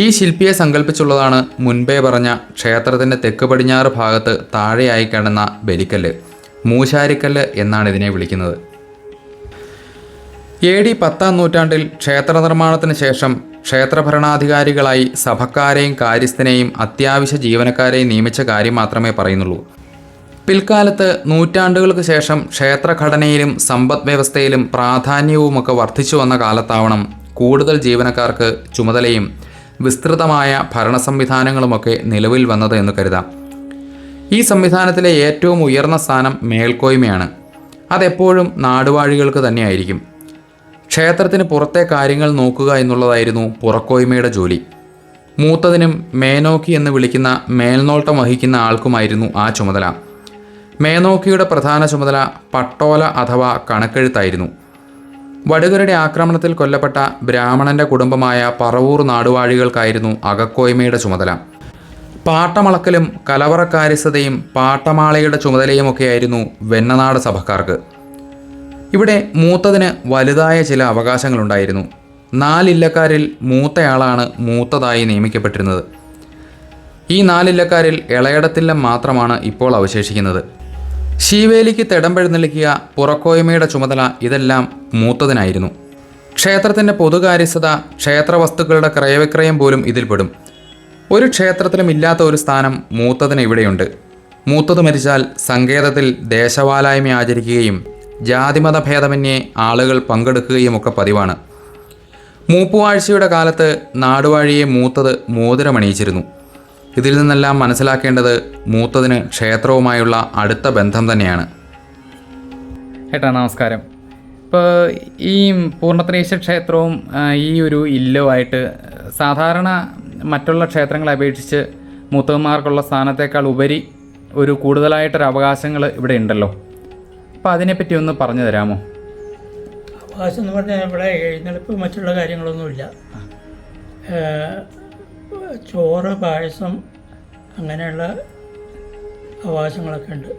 [SPEAKER 1] ഈ ശില്പിയെ സങ്കല്പിച്ചുള്ളതാണ് മുൻപേ പറഞ്ഞ ക്ഷേത്രത്തിൻ്റെ തെക്ക് പടിഞ്ഞാറ് ഭാഗത്ത് താഴെയായി കിടന്ന ബലിക്കല്ല്. മൂശാരിക്കല്ല് എന്നാണ് ഇതിനെ വിളിക്കുന്നത്. AD 10-ാം നൂറ്റാണ്ടിൽ ക്ഷേത്ര നിർമ്മാണത്തിന് ശേഷം ക്ഷേത്രഭരണാധികാരികളായി സഭക്കാരെയും കാര്യസ്ഥനെയും അത്യാവശ്യ ജീവനക്കാരെയും നിയമിച്ച കാര്യം മാത്രമേ പറയുന്നുള്ളൂ. പിൽക്കാലത്ത് നൂറ്റാണ്ടുകൾക്ക് ശേഷം ക്ഷേത്രഘടനയിലും സമ്പദ് വ്യവസ്ഥയിലും പ്രാധാന്യവുമൊക്കെ വർദ്ധിച്ചു വന്ന കാലത്താവണം കൂടുതൽ ജീവനക്കാർക്ക് ചുമതലയും വിസ്തൃതമായ ഭരണ സംവിധാനങ്ങളുമൊക്കെ നിലവിൽ വന്നത് എന്ന് കരുതാം. ഈ സംവിധാനത്തിലെ ഏറ്റവും ഉയർന്ന സ്ഥാനം മേൽക്കോയ്മയാണ്. അതെപ്പോഴും നാടുവാഴികൾക്ക് തന്നെയായിരിക്കും. ക്ഷേത്രത്തിന് പുറത്തെ കാര്യങ്ങൾ നോക്കുക എന്നുള്ളതായിരുന്നു പുറക്കോയ്മയുടെ ജോലി. മൂത്തതിനും മേനോക്കി എന്ന് വിളിക്കുന്ന മേൽനോട്ടം വഹിക്കുന്ന ആൾക്കുമായിരുന്നു ആ ചുമതല. മേനോക്കിയുടെ പ്രധാന ചുമതല പട്ടോല അഥവാ കണക്കെഴുത്തായിരുന്നു. വടുകരുടെ ആക്രമണത്തിൽ കൊല്ലപ്പെട്ട ബ്രാഹ്മണന്റെ കുടുംബമായ പറവൂർ നാടുവാഴികൾക്കായിരുന്നു അകക്കോയ്മയുടെ ചുമതല. പാട്ടമളക്കലും കലവറക്കാര്യസ്ഥതയും പാട്ടമാളയുടെ ചുമതലയുമൊക്കെയായിരുന്നു വെണ്ണനാട് സഭക്കാർക്ക്. ഇവിടെ മൂത്തതിന് വലുതായ ചില അവകാശങ്ങളുണ്ടായിരുന്നു. 4 ഇല്ലക്കാരിൽ മൂത്തയാളാണ് മൂത്തതായി നിയമിക്കപ്പെട്ടിരുന്നത്. ഈ 4 ഇല്ലക്കാരിൽ ഇളയടത്തില്ലം മാത്രമാണ് ഇപ്പോൾ അവശേഷിക്കുന്നത്. ശീവേലിക്ക് തെടമ്പെഴുന്നള്ളിക്കുക, പുറക്കോയ്മയുടെ ചുമതല ഇതെല്ലാം മൂത്തതിനായിരുന്നു. ക്ഷേത്രത്തിൻ്റെ പൊതുകാര്യസ്ഥത, ക്ഷേത്രവസ്തുക്കളുടെ ക്രയവിക്രയം പോലും ഇതിൽപ്പെടും. ഒരു ക്ഷേത്രത്തിലും ഇല്ലാത്ത ഒരു സ്ഥാനം മൂത്തതിന് ഇവിടെയുണ്ട്. മൂത്തത് മരിച്ചാൽ സങ്കേതത്തിൽ ദേശവാലായ്മ ആചരിക്കുകയും ജാതിമത ഭേദമന്യേ ആളുകൾ പങ്കെടുക്കുകയുമൊക്കെ പതിവാണ്. മൂപ്പുവാഴ്ചയുടെ കാലത്ത് നാടുവാഴിയെ മൂത്തത് മോതിരമണിയിച്ചിരുന്നു. ഇതിൽ നിന്നെല്ലാം മനസ്സിലാക്കേണ്ടത് മൂത്തതിന് ക്ഷേത്രവുമായുള്ള അടുത്ത ബന്ധം തന്നെയാണ്.
[SPEAKER 3] ഏട്ടാ നമസ്കാരം. ഇപ്പോൾ ഈ പൂർണ്ണത്രയീശ ക്ഷേത്രവും ഈ ഒരു ഇല്ലുമായിട്ട് സാധാരണ മറ്റുള്ള ക്ഷേത്രങ്ങളെ അപേക്ഷിച്ച് മൂത്തന്മാർക്കുള്ള സ്ഥാനത്തേക്കാൾ ഉപരി ഒരു കൂടുതലായിട്ടൊരു അവകാശങ്ങൾ ഇവിടെ ഉണ്ടല്ലോ. അപ്പോൾ അതിനെപ്പറ്റി ഒന്ന് പറഞ്ഞു തരാമോ?
[SPEAKER 4] അവകാശം എന്ന് പറഞ്ഞാൽ ഇവിടെ എഴുന്നള്ളിപ്പ് മറ്റുള്ള കാര്യങ്ങളൊന്നുമില്ല. ചോറ്, പായസം അങ്ങനെയുള്ള അവകാശങ്ങളൊക്കെ ഉണ്ട്.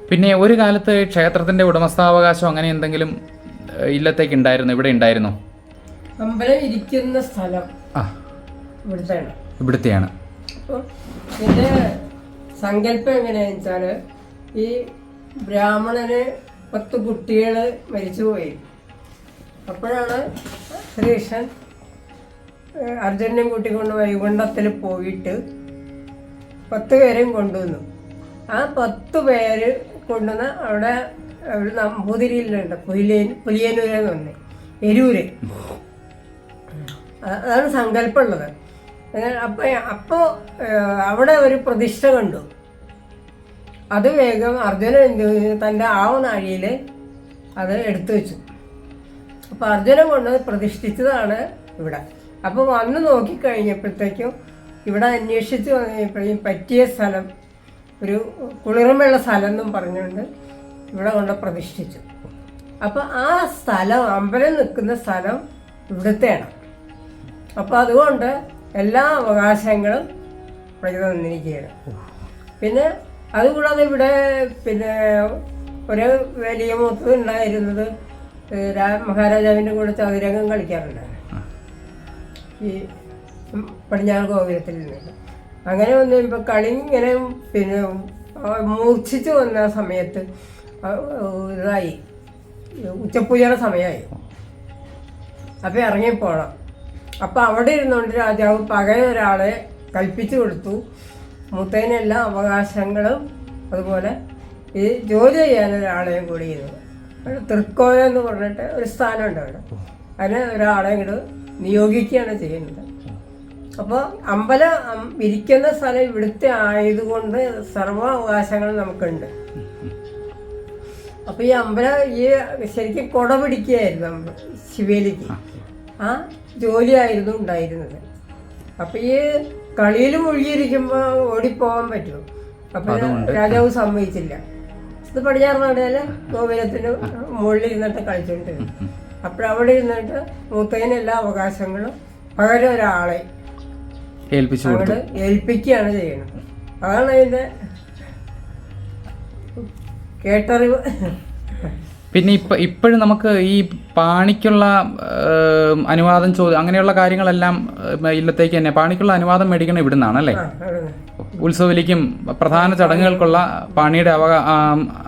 [SPEAKER 3] പിന്നെ ഒരു കാലത്ത് ക്ഷേത്രത്തിൻ്റെ ഉടമസ്ഥാവകാശം അങ്ങനെ എന്തെങ്കിലും ഇല്ലത്തേക്ക് ഉണ്ടായിരുന്നു, ഇവിടെ ഉണ്ടായിരുന്നോ?
[SPEAKER 5] അമ്പലം ഇരിക്കുന്ന സ്ഥലം
[SPEAKER 3] ഇവിടുത്തെയാണ്.
[SPEAKER 5] അപ്പോൾ ഇതിൻ്റെ സങ്കല്പം എങ്ങനെയാണെന്ന് വെച്ചാൽ, ഈ ബ്രാഹ്മണന് 10 കുട്ടികൾ മരിച്ചുപോയി. അപ്പോഴാണ് ശ്രീകൃഷ്ണൻ അർജുനനും കൂട്ടിക്കൊണ്ട് വൈകുണ്ഠത്തിൽ പോയിട്ട് 10 പേരെയും കൊണ്ടുവന്നു. ആ 10 പേര് കൊണ്ടുവന്ന് അവിടെ ഒരു നമ്പൂതിരിയിലുണ്ട്, പുലിയനൂരെന്ന് പറഞ്ഞു, എരൂര്. അതാണ് സങ്കല്പമുള്ളത്. അപ്പോൾ അവിടെ ഒരു പ്രതിഷ്ഠ കണ്ടു. അത് വേഗം അർജുനൻ എന്ത് തൻ്റെ നാഴിയിൽ അത് എടുത്തു വെച്ചു. അപ്പോൾ അർജുനൻ കൊണ്ട് പ്രതിഷ്ഠിച്ചതാണ് ഇവിടെ. അപ്പോൾ വന്ന് നോക്കിക്കഴിഞ്ഞപ്പോഴത്തേക്കും ഇവിടെ അന്വേഷിച്ച് വന്നപ്പോഴും പറ്റിയ സ്ഥലം, ഒരു കുളിർമയുള്ള സ്ഥലം എന്നും പറഞ്ഞുകൊണ്ട് ഇവിടെ കൊണ്ട് പ്രതിഷ്ഠിച്ചു. അപ്പോൾ ആ സ്ഥലം, അമ്പലം നിൽക്കുന്ന സ്ഥലം ഇവിടുത്തെയാണ്. അപ്പോൾ അതുകൊണ്ട് എല്ലാ അവകാശങ്ങളും ഇവിടെ തന്നിരിക്കുകയാണ്. പിന്നെ അതുകൂടാതെ ഇവിടെ പിന്നെ ഒരു വലിയ മൂത്തത് ഉണ്ടായിരുന്നത് മഹാരാജാവിൻ്റെ കൂടെ ചതുരംഗം കളിക്കാറുണ്ടായിരുന്നു ഈ പടിഞ്ഞാറ് ഗോപുരത്തിൽ നിന്ന്. അങ്ങനെ വന്ന് ഇപ്പോൾ കളി ഇങ്ങനെ പിന്നെ മൂർച്ഛിച്ച് വന്ന സമയത്ത് ഇതായി, ഉച്ചപൂജയുടെ സമയമായി. അപ്പോൾ ഇറങ്ങിപ്പോണം. അപ്പോൾ അവിടെ ഇരുന്നുകൊണ്ട് രാജാവ് പകരം ഒരാളെ കൽപ്പിച്ചു കൊടുത്തു. മൂത്തതിനെല്ലാ അവകാശങ്ങളും അതുപോലെ ഈ ജോലി ചെയ്യാൻ ഒരാളെയും കൂടി ഇരുന്നു. തൃക്കോലം എന്ന് പറഞ്ഞിട്ട് ഒരു സ്ഥാനമുണ്ട് അവിടെ. അതിന് ഒരാളെ ഇങ്ങോട്ട് നിയോഗിക്കുകയാണ് ചെയ്യുന്നത്. അപ്പോൾ അമ്പലം ഇരിക്കുന്ന സ്ഥലം ഇവിടുത്തെ ആയതുകൊണ്ട് സർവ്വ അവകാശങ്ങളും നമുക്കുണ്ട്. അപ്പോൾ ഈ അമ്പലം ഈ ശരിക്കും കുട പിടിക്കുകയായിരുന്നു ശിവേലിക്ക്. ആ ജോലിയായിരുന്നു ഉണ്ടായിരുന്നത്. അപ്പോൾ ഈ കളിയിൽ മുഴുകിയിരിക്കുമ്പോൾ ഓടിപ്പോകാൻ പറ്റുമോ? അപ്പം രാജാവ് സമ്മതിച്ചില്ല. ഇത് പടിഞ്ഞാറ് നടയില് ഗോപുരത്തിന് മുകളിൽ ഇരുന്നിട്ട് കളിച്ചോണ്ടിരുന്നു. അപ്പോഴവിടെ ഇരുന്നിട്ട് മൂത്തതിന് എല്ലാ അവകാശങ്ങളും പകരം ഒരാളെ അങ്ങോട്ട് ഏൽപ്പിക്കുകയാണ് ചെയ്യുന്നത്. അതാണ് അതിൻ്റെ കേട്ടറിവ്.
[SPEAKER 3] പിന്നെ ഇപ്പോഴും നമുക്ക് ഈ പാണിക്കുള്ള അനുവാദം അങ്ങനെയുള്ള കാര്യങ്ങളെല്ലാം ഇല്ലത്തേക്ക് തന്നെ പാണിക്കുള്ള അനുവാദം മേടിക്കണം ഇവിടുന്നാണ് അല്ലേ? ഉത്സവലിക്കും പ്രധാന ചടങ്ങുകൾക്കുള്ള പാണിയുടെ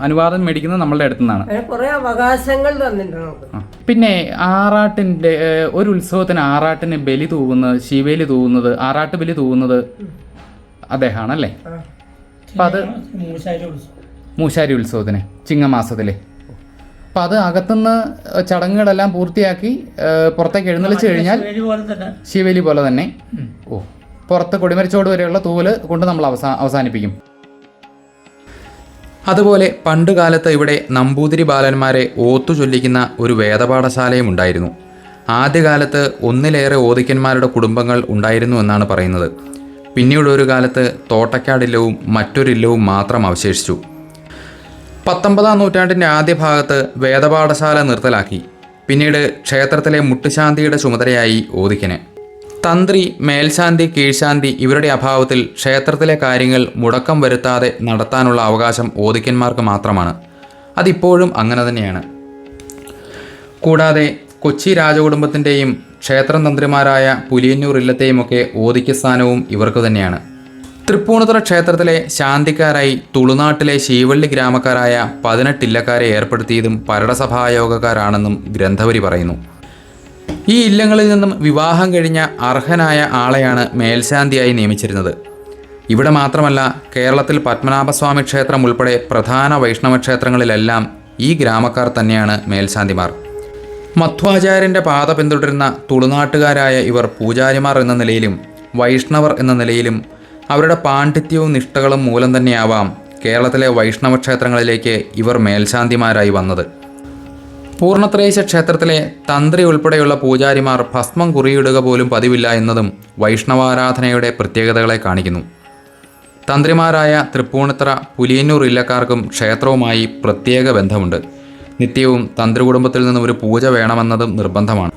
[SPEAKER 3] അനുവാദം മേടിക്കുന്നത് നമ്മളുടെ അടുത്തു നിന്നാണ്.
[SPEAKER 5] കുറെ അവകാശങ്ങൾ തന്നിട്ടുണ്ട്.
[SPEAKER 3] പിന്നെ ആറാട്ടിന്റെ ഒരു ഉത്സവത്തിന് ആറാട്ടിന് ബലി തൂവുന്നത്, ശിവേലി തൂവുന്നത്, ആറാട്ട് ബലി തൂവുന്നത് അദ്ദേഹമാണല്ലേ? അപ്പം അത് മൂശാരി ഉത്സവത്തിന് ചിങ്ങമാസത്തിലെ. അപ്പം അത് അകത്തുനിന്ന് ചടങ്ങുകളെല്ലാം പൂർത്തിയാക്കി പുറത്തേക്ക് എഴുന്നള്ളിച്ച് കഴിഞ്ഞാൽ ശിവേലി പോലെ തന്നെ പുറത്ത് കൊടിമരിച്ചോട് വരെയുള്ള തൂവല് കൊണ്ട് നമ്മൾ അവസാനിപ്പിക്കും.
[SPEAKER 1] അതുപോലെ പണ്ടുകാലത്ത് ഇവിടെ നമ്പൂതിരി ബാലന്മാരെ ഓത്തുചൊല്ലിക്കുന്ന ഒരു വേദപാഠശാലയും ഉണ്ടായിരുന്നു. ആദ്യകാലത്ത് ഒന്നിലേറെ ഓദിക്കന്മാരുടെ കുടുംബങ്ങൾ ഉണ്ടായിരുന്നു എന്നാണ് പറയുന്നത്. പിന്നീട് ഒരു കാലത്ത് തോട്ടക്കാടില്ലവും മറ്റൊരില്ലവും മാത്രം അവശേഷിച്ചു. 19-ാം നൂറ്റാണ്ടിൻ്റെ ആദ്യ ഭാഗത്ത് വേദപാഠശാല നിർത്തലാക്കി. പിന്നീട് ക്ഷേത്രത്തിലെ മുട്ടുശാന്തിയുടെ ചുമതലയായി ഓദിക്കന്. തന്ത്രി, മേൽശാന്തി, കീഴ്ശാന്തി ഇവരുടെ അഭാവത്തിൽ ക്ഷേത്രത്തിലെ കാര്യങ്ങൾ മുടക്കം വരുത്താതെ നടത്താനുള്ള അവകാശം ഓദിക്കന്മാർക്ക് മാത്രമാണ്. അതിപ്പോഴും അങ്ങനെ തന്നെയാണ്. കൂടാതെ കൊച്ചി രാജകുടുംബത്തിൻ്റെയും ക്ഷേത്രം തന്ത്രിമാരായ പുലിയന്നൂർ ഇല്ലത്തെയുമൊക്കെ ഓദിക്ക സ്ഥാനവും ഇവർക്ക് തന്നെയാണ്. തൃപ്പൂണിത്തുറ ക്ഷേത്രത്തിലെ ശാന്തിക്കാരായി തുളുനാട്ടിലെ ശീവള്ളി ഗ്രാമക്കാരായ 18 ഇല്ലക്കാരെ ഏർപ്പെടുത്തിയതും പരടസഭായോഗക്കാരാണെന്നും ഗ്രന്ഥവരി പറയുന്നു. ഈ ഇല്ലങ്ങളിൽ നിന്നും വിവാഹം കഴിഞ്ഞ അർഹനായ ആളെയാണ് മേൽശാന്തിയായി നിയമിച്ചിരുന്നത്. ഇവിടെ മാത്രമല്ല, കേരളത്തിൽ പത്മനാഭസ്വാമി ക്ഷേത്രം ഉൾപ്പെടെ പ്രധാന വൈഷ്ണവ ക്ഷേത്രങ്ങളിലെല്ലാം ഈ ഗ്രാമക്കാർ തന്നെയാണ് മേൽശാന്തിമാർ. മധ്വാചാര്യൻ്റെ പാത പിന്തുടരുന്ന തുളുനാട്ടുകാരായ ഇവർ പൂജാരിമാർ എന്ന നിലയിലും വൈഷ്ണവർ എന്ന നിലയിലും അവരുടെ പാണ്ഡിത്യവും നിഷ്ഠകളും മൂലം തന്നെയാവാം കേരളത്തിലെ വൈഷ്ണവ ക്ഷേത്രങ്ങളിലേക്ക് ഇവർ മേൽശാന്തിമാരായി വന്നത്. പൂർണ്ണത്രയീശ ക്ഷേത്രത്തിലെ തന്ത്രി ഉൾപ്പെടെയുള്ള പൂജാരിമാർ ഭസ്മം കുറിയിടുക പോലും പതിവില്ല എന്നതും വൈഷ്ണവാരാധനയുടെ പ്രത്യേകതകളെ കാണിക്കുന്നു. തന്ത്രിമാരായ തൃപ്പൂണിത്തുറ, പുലിയന്നൂർ ഇല്ലക്കാർക്കും ക്ഷേത്രവുമായി പ്രത്യേക ബന്ധമുണ്ട്. നിത്യവും തന്ത്രി കുടുംബത്തിൽ നിന്നും ഒരു പൂജ വേണമെന്നതും നിർബന്ധമാണ്.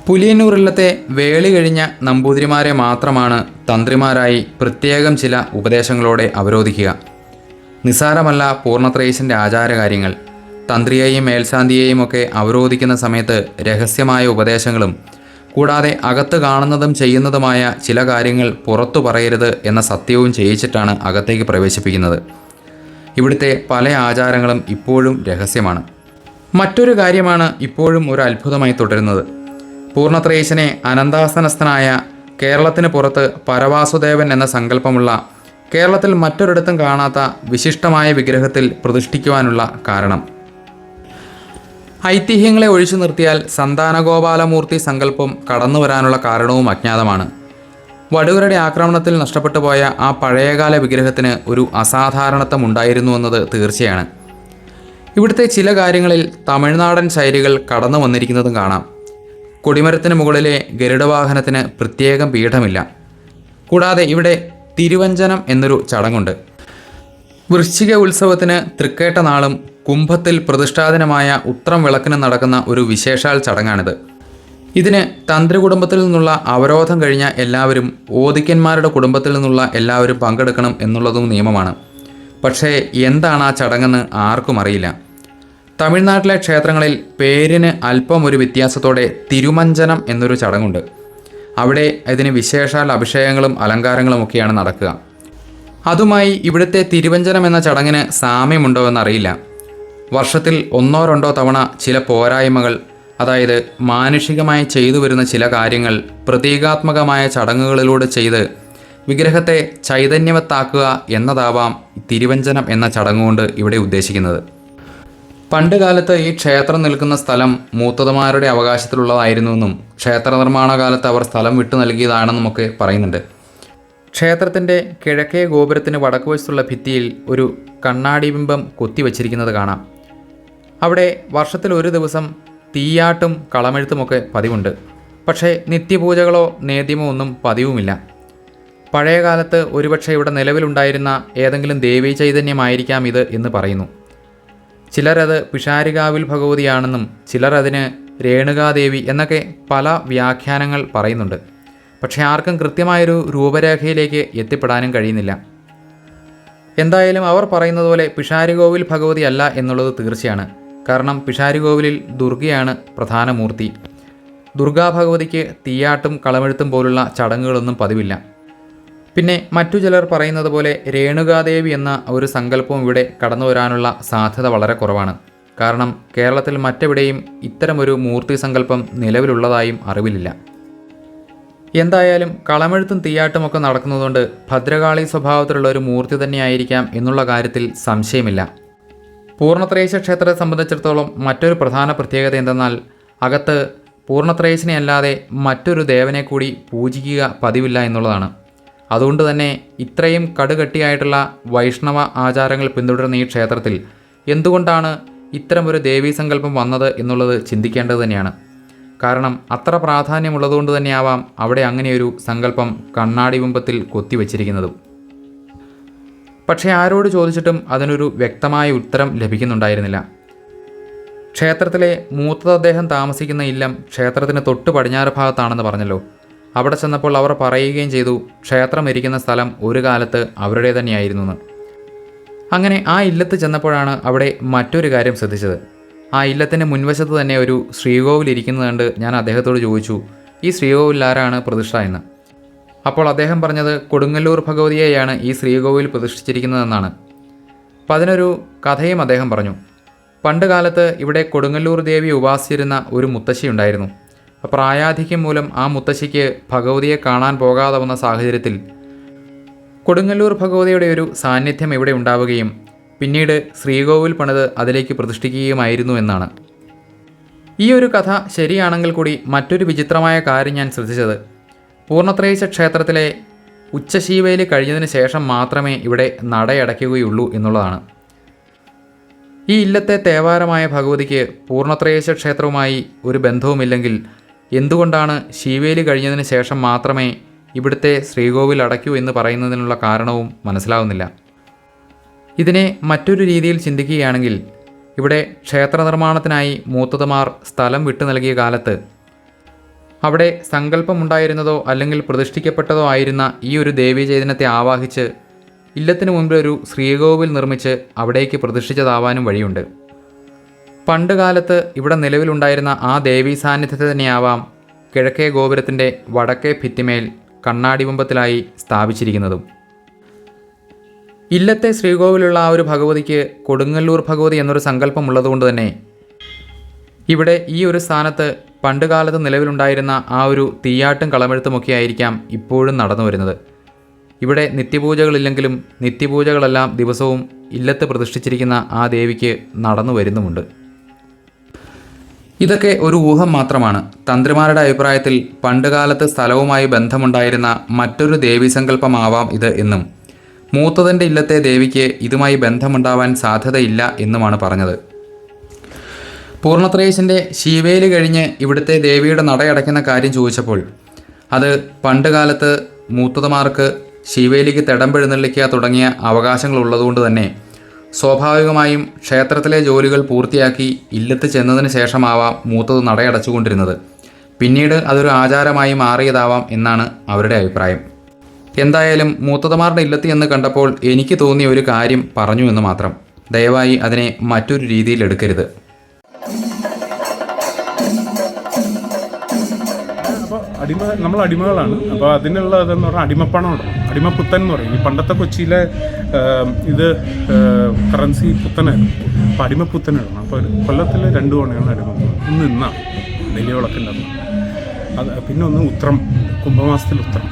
[SPEAKER 1] പുലിയന്നൂർ ഇല്ലത്തെ വേളി കഴിഞ്ഞ നമ്പൂതിരിമാരെ മാത്രമാണ് തന്ത്രിമാരായി പ്രത്യേകം ചില ഉപദേശങ്ങളോടെ അവരോധിക്കുക. നിസ്സാരമല്ല പൂർണ്ണത്രയീശൻ്റെ ആചാരകാര്യങ്ങൾ. തന്ത്രിയെയും മേൽശാന്തിയെയും ഒക്കെ അവരോധിക്കുന്ന സമയത്ത് രഹസ്യമായ ഉപദേശങ്ങളും കൂടാതെ അകത്ത് കാണുന്നതും ചെയ്യുന്നതുമായ ചില കാര്യങ്ങൾ പുറത്തു പറയരുത് എന്ന സത്യവും ചെയ്യിച്ചിട്ടാണ് അകത്തേക്ക് പ്രവേശിപ്പിക്കുന്നത്. ഇവിടുത്തെ പല ആചാരങ്ങളും ഇപ്പോഴും രഹസ്യമാണ്. മറ്റൊരു കാര്യമാണ് ഇപ്പോഴും ഒരു അത്ഭുതമായി തുടരുന്നത്. പൂർണ്ണത്രയീശനെ അനന്താസനസ്ഥനായ, കേരളത്തിന് പുറത്ത് പരവാസുദേവൻ എന്ന സങ്കല്പമുള്ള, കേരളത്തിൽ മറ്റൊരിടത്തും കാണാത്ത വിശിഷ്ടമായ വിഗ്രഹത്തിൽ പ്രതിഷ്ഠിക്കുവാനുള്ള കാരണം. ഐതിഹ്യങ്ങളെ ഒഴിച്ചു നിർത്തിയാൽ സന്താനഗോപാലമൂർത്തി സങ്കല്പം കടന്നു വരാനുള്ള കാരണവും അജ്ഞാതമാണ്. വടുകരുടെ ആക്രമണത്തിൽ നഷ്ടപ്പെട്ടു പോയ ആ പഴയകാല വിഗ്രഹത്തിന് ഒരു അസാധാരണത്വം ഉണ്ടായിരുന്നുവെന്നത് തീർച്ചയാണ്. ഇവിടുത്തെ ചില കാര്യങ്ങളിൽ തമിഴ്നാടൻ ശൈലികൾ കടന്നു വന്നിരിക്കുന്നതും കാണാം. കൊടിമരത്തിന് മുകളിലെ ഗരുഡവാഹനത്തിന് പ്രത്യേകം പീഠമില്ല. കൂടാതെ ഇവിടെ തിരുവഞ്ചനം എന്നൊരു ചടങ്ങുണ്ട്. വൃശ്ചിക ഉത്സവത്തിന് തൃക്കേട്ട നാളും കുംഭത്തിൽ പ്രതിഷ്ഠാദിനമായ ഉത്രം വിളക്കിന് നടക്കുന്ന ഒരു വിശേഷാൽ ചടങ്ങാണിത്. ഇതിന് തന്ത്രി കുടുംബത്തിൽ നിന്നുള്ള അവരോധം കഴിഞ്ഞ എല്ലാവരും ഓദിക്കന്മാരുടെ കുടുംബത്തിൽ നിന്നുള്ള എല്ലാവരും പങ്കെടുക്കണം എന്നുള്ളതും നിയമമാണ്. പക്ഷേ എന്താണ് ആ ചടങ്ങെന്ന് ആർക്കും അറിയില്ല. തമിഴ്നാട്ടിലെ ക്ഷേത്രങ്ങളിൽ പേരിന് അല്പം ഒരു വ്യത്യാസത്തോടെ തിരുമഞ്ജനം എന്നൊരു ചടങ്ങുണ്ട്. അവിടെ ഇതിന് വിശേഷാൽ അഭിഷേകങ്ങളും അലങ്കാരങ്ങളും ഒക്കെയാണ് നടക്കുക. അതുമായി ഇവിടുത്തെ തിരുവഞ്ചനം എന്ന ചടങ്ങിന് സാമ്യമുണ്ടോ എന്നറിയില്ല. വർഷത്തിൽ 1-2 തവണ ചില പോരായ്മകൾ, അതായത് മാനുഷികമായി ചെയ്തു വരുന്ന ചില കാര്യങ്ങൾ പ്രതീകാത്മകമായ ചടങ്ങുകളിലൂടെ ചെയ്ത് വിഗ്രഹത്തെ ചൈതന്യവത്താക്കുക എന്നതാവാം തിരുവഞ്ചനം എന്ന ചടങ്ങുകൊണ്ട് ഇവിടെ ഉദ്ദേശിക്കുന്നത്. പണ്ടുകാലത്ത് ഈ ക്ഷേത്രം നിൽക്കുന്ന സ്ഥലം മൂത്തതമാരുടെ അവകാശത്തിലുള്ളതായിരുന്നുവെന്നും ക്ഷേത്ര നിർമ്മാണ കാലത്ത് അവർ സ്ഥലം വിട്ടു നൽകിയതാണെന്നുമൊക്കെ പറയുന്നുണ്ട്. ക്ഷേത്രത്തിൻ്റെ കിഴക്കേ ഗോപുരത്തിന് വടക്കുവശത്തുള്ള ഭിത്തിയിൽ ഒരു കണ്ണാടി ബിംബം കൊത്തിവച്ചിരിക്കുന്നത് കാണാം. അവിടെ വർഷത്തിൽ ഒരു ദിവസം തീയാട്ടും കളമെഴുത്തുമൊക്കെ പതിവുണ്ട്. പക്ഷേ നിത്യപൂജകളോ നേദ്യമോ ഒന്നും പതിവുമില്ല. പഴയ കാലത്ത് ഒരുപക്ഷെ ഇവിടെ നിലവിലുണ്ടായിരുന്ന ഏതെങ്കിലും ദേവീ ചൈതന്യമായിരിക്കാം ഇത് എന്ന് പറയുന്നു. ചിലരത് പിഷാരികാവിൽ ഭഗവതിയാണെന്നും ചിലർ അതിന് രേണുകാദേവി എന്നൊക്കെ പല വ്യാഖ്യാനങ്ങൾ പറയുന്നുണ്ട്. പക്ഷേ ആർക്കും കൃത്യമായൊരു രൂപരേഖയിലേക്ക് എത്തിപ്പെടാനും കഴിയുന്നില്ല. എന്തായാലും അവർ പറയുന്നത് പോലെ പിഷാരികോവിൽ ഭഗവതി അല്ല എന്നുള്ളത് തീർച്ചയാണ്. കാരണം പിഷാരികോവിലിൽ ദുർഗയാണ് പ്രധാന മൂർത്തി. ദുർഗാഭഗവതിക്ക് തീയാട്ടും കളമെഴുത്തും പോലുള്ള ചടങ്ങുകളൊന്നും പതിവില്ല. പിന്നെ മറ്റു ചിലർ പറയുന്നത് പോലെ രേണുകാദേവി എന്ന ഒരു സങ്കല്പവും ഇവിടെ കടന്നു വരാനുള്ള സാധ്യത വളരെ കുറവാണ്. കാരണം കേരളത്തിൽ മറ്റെവിടെയും ഇത്തരമൊരു മൂർത്തി സങ്കല്പം നിലവിലുള്ളതായും അറിവിലില്ല. എന്തായാലും കളമെഴുത്തും തീയാട്ടുമൊക്കെ നടക്കുന്നതുകൊണ്ട് ഭദ്രകാളി സ്വഭാവത്തിലുള്ള ഒരു മൂർത്തി തന്നെയായിരിക്കാം എന്നുള്ള കാര്യത്തിൽ സംശയമില്ല. പൂർണ്ണത്രയീശ ക്ഷേത്രത്തെ സംബന്ധിച്ചിടത്തോളം മറ്റൊരു പ്രധാന പ്രത്യേകത എന്തെന്നാൽ അകത്ത് പൂർണ്ണത്രയീശനെ അല്ലാതെ മറ്റൊരു ദേവനെ കൂടി പൂജിക്കുക പതിവില്ല എന്നുള്ളതാണ്. അതുകൊണ്ട് തന്നെ ഇത്രയും കടുകട്ടിയായിട്ടുള്ള വൈഷ്ണവ ആചാരങ്ങൾ പിന്തുടരുന്ന ഈ ക്ഷേത്രത്തിൽ എന്തുകൊണ്ടാണ് ഇത്തരമൊരു ദേവീസങ്കല്പം വന്നത് എന്നുള്ളത് ചിന്തിക്കേണ്ടത് തന്നെയാണ്. കാരണം അത്ര പ്രാധാന്യമുള്ളതുകൊണ്ട് തന്നെയാവാം അവിടെ അങ്ങനെയൊരു സങ്കല്പം കണ്ണാടി ബിംബത്തിൽ കൊത്തിവെച്ചിരിക്കുന്നതും. പക്ഷേ ആരോട് ചോദിച്ചിട്ടും അതിനൊരു വ്യക്തമായ ഉത്തരം ലഭിക്കുന്നുണ്ടായിരുന്നില്ല. ക്ഷേത്രത്തിലെ മൂത്തത് അദ്ദേഹം താമസിക്കുന്ന ഇല്ലം ക്ഷേത്രത്തിന് തൊട്ട് പടിഞ്ഞാറ് ഭാഗത്താണെന്ന് പറഞ്ഞല്ലോ. അവിടെ ചെന്നപ്പോൾ അവർ പറയുകയും ചെയ്തു ക്ഷേത്രം ഇരിക്കുന്ന സ്ഥലം ഒരു കാലത്ത് അവരുടെ തന്നെയായിരുന്നെന്ന്. അങ്ങനെ ആ ഇല്ലത്ത് ചെന്നപ്പോഴാണ് അവിടെ മറ്റൊരു കാര്യം ശ്രദ്ധിച്ചത്. ആ ഇല്ലത്തിൻ്റെ മുൻവശത്ത് തന്നെ ഒരു ശ്രീകോവിൽ ഇരിക്കുന്നത് കണ്ട് ഞാൻ അദ്ദേഹത്തോട് ചോദിച്ചു, ഈ ശ്രീകോവിൽ ആരാണ് പ്രതിഷ്ഠ എന്ന്. അപ്പോൾ അദ്ദേഹം പറഞ്ഞത് കൊടുങ്ങല്ലൂർ ഭഗവതിയെയാണ് ഈ ശ്രീകോവിൽ പ്രതിഷ്ഠിച്ചിരിക്കുന്നതെന്നാണ്. അപ്പം അതിനൊരു കഥയും അദ്ദേഹം പറഞ്ഞു. പണ്ട് കാലത്ത് ഇവിടെ കൊടുങ്ങല്ലൂർ ദേവി ഉപാസിച്ചിരുന്ന ഒരു മുത്തശ്ശി ഉണ്ടായിരുന്നു. പ്രായാധിക്യം മൂലം ആ മുത്തശ്ശിക്ക് ഭഗവതിയെ കാണാൻ പോകാതെ വന്ന സാഹചര്യത്തിൽ കൊടുങ്ങല്ലൂർ ഭഗവതിയുടെ ഒരു സാന്നിധ്യം ഇവിടെ ഉണ്ടാവുകയും പിന്നീട് ശ്രീകോവിൽ പണിത് അതിലേക്ക് പ്രതിഷ്ഠിക്കുകയുമായിരുന്നു എന്നാണ്. ഈ ഒരു കഥ ശരിയാണെങ്കിൽ കൂടി മറ്റൊരു വിചിത്രമായ കാര്യം ഞാൻ ശ്രദ്ധിച്ചത് പൂർണ്ണത്രയീശ ക്ഷേത്രത്തിലെ ഉച്ചശീവേലി കഴിഞ്ഞതിന് ശേഷം മാത്രമേ ഇവിടെ നടയടയ്ക്കുകയുള്ളൂ എന്നുള്ളതാണ്. ഈ ഇല്ലത്തെ തേവാരമായ ഭഗവതിക്ക് പൂർണ്ണത്രയീശ ക്ഷേത്രവുമായി ഒരു ബന്ധവുമില്ലെങ്കിൽ എന്തുകൊണ്ടാണ് ശീവേലി കഴിഞ്ഞതിന് ശേഷം മാത്രമേ ഇവിടുത്തെ ശ്രീകോവിൽ അടയ്ക്കൂ എന്ന് പറയുന്നതിനുള്ള കാരണവും മനസ്സിലാവുന്നില്ല. ഇതിനെ മറ്റൊരു രീതിയിൽ ചിന്തിക്കുകയാണെങ്കിൽ ഇവിടെ ക്ഷേത്ര നിർമ്മാണത്തിനായി മൂത്തതമാർ സ്ഥലം വിട്ടു നൽകിയ കാലത്ത് അവിടെ സങ്കല്പമുണ്ടായിരുന്നതോ അല്ലെങ്കിൽ പ്രതിഷ്ഠിക്കപ്പെട്ടതോ ആയിരുന്ന ഈ ഒരു ദേവീചൈതന്യത്തെ ആവാഹിച്ച് ഇല്ലത്തിന് മുൻപിൽ ഒരു ശ്രീകോവിൽ നിർമ്മിച്ച് അവിടേക്ക് പ്രതിഷ്ഠിച്ചതാവാനും വഴിയുണ്ട്. പണ്ട് കാലത്ത് ഇവിടെ നിലവിലുണ്ടായിരുന്ന ആ ദേവീ സാന്നിധ്യത്തെ തന്നെയാവാം കിഴക്കേ ഗോപുരത്തിൻ്റെ വടക്കേ ഭിത്തിമേൽ കണ്ണാടി ബിംബത്തിലായി സ്ഥാപിച്ചിരിക്കുന്നതും. ഇല്ലത്തെ ശ്രീകോവിലുള്ള ആ ഒരു ഭഗവതിക്ക് കൊടുങ്ങല്ലൂർ ഭഗവതി എന്നൊരു സങ്കല്പം ഉള്ളതുകൊണ്ട് തന്നെ ഇവിടെ ഈ ഒരു സ്ഥാനത്ത് പണ്ടുകാലത്ത് നിലവിലുണ്ടായിരുന്ന ആ ഒരു തീയാട്ടും കളമെഴുത്തുമൊക്കെ ആയിരിക്കാം ഇപ്പോഴും നടന്നു വരുന്നത്. ഇവിടെ നിത്യപൂജകളില്ലെങ്കിലും നിത്യപൂജകളെല്ലാം ദിവസവും ഇല്ലത്ത് പ്രതിഷ്ഠിച്ചിരിക്കുന്ന ആ ദേവിക്ക് നടന്നു വരുന്നുമുണ്ട്. ഇതൊക്കെ ഒരു ഊഹം മാത്രമാണ്. തന്ത്രിമാരുടെ അഭിപ്രായത്തിൽ പണ്ടുകാലത്ത് സ്ഥലവുമായി ബന്ധമുണ്ടായിരുന്ന മറ്റൊരു ദേവീസങ്കല്പമാവാം ഇത് എന്നും മൂത്തതിൻ്റെ ഇല്ലത്തെ ദേവിക്ക് ഇതുമായി ബന്ധമുണ്ടാവാൻ സാധ്യതയില്ല എന്നുമാണ് പറഞ്ഞത്. പൂർണ്ണത്രയീശൻ്റെ ശീവേലി കഴിഞ്ഞ് ഇവിടുത്തെ ദേവിയുടെ നടയടയ്ക്കുന്ന കാര്യം ചോദിച്ചപ്പോൾ അത് പണ്ടുകാലത്ത് മൂത്തതമാർക്ക് ശീവേലിക്ക് തെടമ്പെഴുന്നള്ളിക്കുക തുടങ്ങിയ അവകാശങ്ങളുള്ളതുകൊണ്ട് തന്നെ സ്വാഭാവികമായും ക്ഷേത്രത്തിലെ ജോലികൾ പൂർത്തിയാക്കി ഇല്ലത്ത് ചെന്നതിന് ശേഷമാവാം മൂത്തത് നടയടച്ചുകൊണ്ടിരുന്നത്. പിന്നീട് അതൊരു ആചാരമായി മാറിയതാവാം എന്നാണ് അവരുടെ അഭിപ്രായം. എന്തായാലും മൂത്തതമാരുടെ ഇല്ലത്ത് എന്ന് കണ്ടപ്പോൾ എനിക്ക് തോന്നിയ ഒരു കാര്യം പറഞ്ഞു എന്ന് മാത്രം. ദയവായി അതിനെ മറ്റൊരു രീതിയിൽ എടുക്കരുത്.
[SPEAKER 2] അപ്പോൾ നമ്മൾ അടിമകളാണ്. അപ്പോൾ അതിനുള്ള ഇതെന്ന് പറഞ്ഞാൽ അടിമപ്പണം ഇടണം, അടിമപ്പുത്തൻ എന്ന് പറയും. ഈ പണ്ടത്തെ കൊച്ചിയിലെ ഇത് കറൻസി പുത്തനായിരുന്നു. അപ്പോൾ അടിമപ്പുത്തൻ ഇടണം. അപ്പോൾ കൊല്ലത്തിൽ 2 തവണയാണ് അടിമപ്പണം. ഒന്ന് ഇന്നാണ് വലിയ വിളക്കുണ്ടാകും. അത് പിന്നെ ഒന്ന് ഉത്രം, കുംഭമാസത്തിൽ ഉത്രം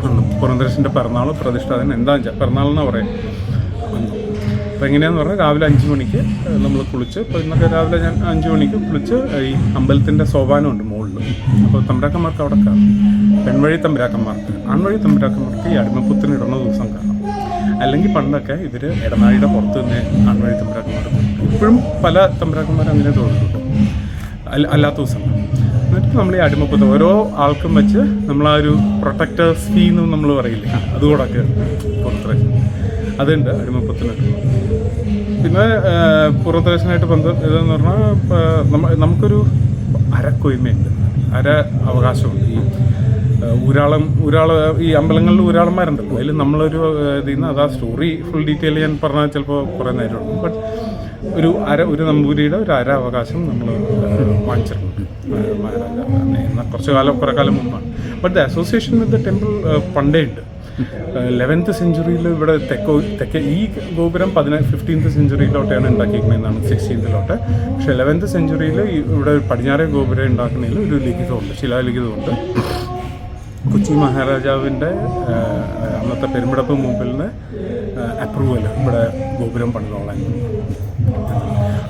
[SPEAKER 2] അന്ന് പുരന്തരേശൻ്റെ പിറന്നാൾ പ്രതിഷ്ഠ. അതിന് എന്താ പിറന്നാളെന്നാണ് പറയാം അന്ന്. അപ്പോൾ എങ്ങനെയാണെന്ന് പറഞ്ഞാൽ രാവിലെ 5 മണിക്ക് നമ്മൾ കുളിച്ച്, ഇപ്പോൾ ഇന്നൊക്കെ രാവിലെ ഞാൻ 5 മണിക്ക് കുളിച്ച് ഈ അമ്പലത്തിൻ്റെ സോപാനമുണ്ട് മുകളിൽ. അപ്പോൾ തമ്പരാക്കന്മാർക്ക് അവിടെ കാണാം. പെൺവഴി തമ്പരാക്കന്മാർക്ക്, ആൺവഴി തമ്പരാക്കന്മാർക്ക് ഈ അടിമപ്പുത്തിന് ഇടുന്ന ദിവസം കാണാം. അല്ലെങ്കിൽ പണ്ടൊക്കെ ഇവർ ഇടനാഴിയുടെ പുറത്ത് നിന്ന് ആൺവഴി തമ്പരാക്കന്മാർ, ഇപ്പോഴും പല തമ്പരാക്കന്മാരും അങ്ങനെ തോന്നിട്ടുണ്ട് അല്ലാത്ത ദിവസം. എന്നിട്ട് നമ്മൾ ഈ അടിമപ്പുറത്ത് ഓരോ ആൾക്കും വെച്ച് നമ്മൾ ആ ഒരു പ്രൊട്ടക്ടേഴ്സ് ഫീ എന്നും നമ്മൾ പറയില്ലേ, അതുകൂടൊക്കെ പൂർണ്ണത്രേശൻ അതുണ്ട് അടിമപ്പത്തിനൊക്കെ. പിന്നെ പൂർണ്ണത്രേശനായിട്ട് ബന്ധം ഇതെന്ന് പറഞ്ഞാൽ നമുക്കൊരു അരക്കൊയ്മയുണ്ട്, അര അവകാശമുണ്ട്. ഈ ഈ അമ്പലങ്ങളിൽ ഊരാളന്മാരുണ്ടല്ലോ, അതിൽ നമ്മളൊരു ഇതിൽ നിന്ന് അത് ആ സ്റ്റോറി ഫുൾ ഡീറ്റെയിൽ ഞാൻ പറഞ്ഞാൽ ചിലപ്പോൾ കുറേ നേരമുണ്ട്. ബട്ട് ഒരു നമ്പൂരിയുടെ ഒരു അര അവകാശം നമ്മൾ വാങ്ങിച്ചിട്ടുണ്ട് കുറേ കാലം മുമ്പാണ്. But the association with the temple പണ്ടേ ഉണ്ട്. 11th സെഞ്ച്വറിയിൽ ഇവിടെ തെക്കേ ഈ ഗോപുരം 15th സെഞ്ച്വറിയിലോട്ടാണ് ഉണ്ടാക്കിയിരിക്കുന്നതെന്നാണ്, 16th. പക്ഷേ 11th സെഞ്ച്വറിയിൽ ഇവിടെ പടിഞ്ഞാറേ ഗോപുരം ഉണ്ടാക്കുന്നതിൽ ഒരു ലിഖിതമുണ്ട്, ശിലാലിഖിതമുണ്ട്. കൊച്ചി മഹാരാജാവിൻ്റെ അന്നത്തെ പെരുമ്പടപ്പ് മൂപ്പലിൻ്റെ അപ്രൂവൽ ഇവിടെ ഗോപുരം പണിതോളാൻ.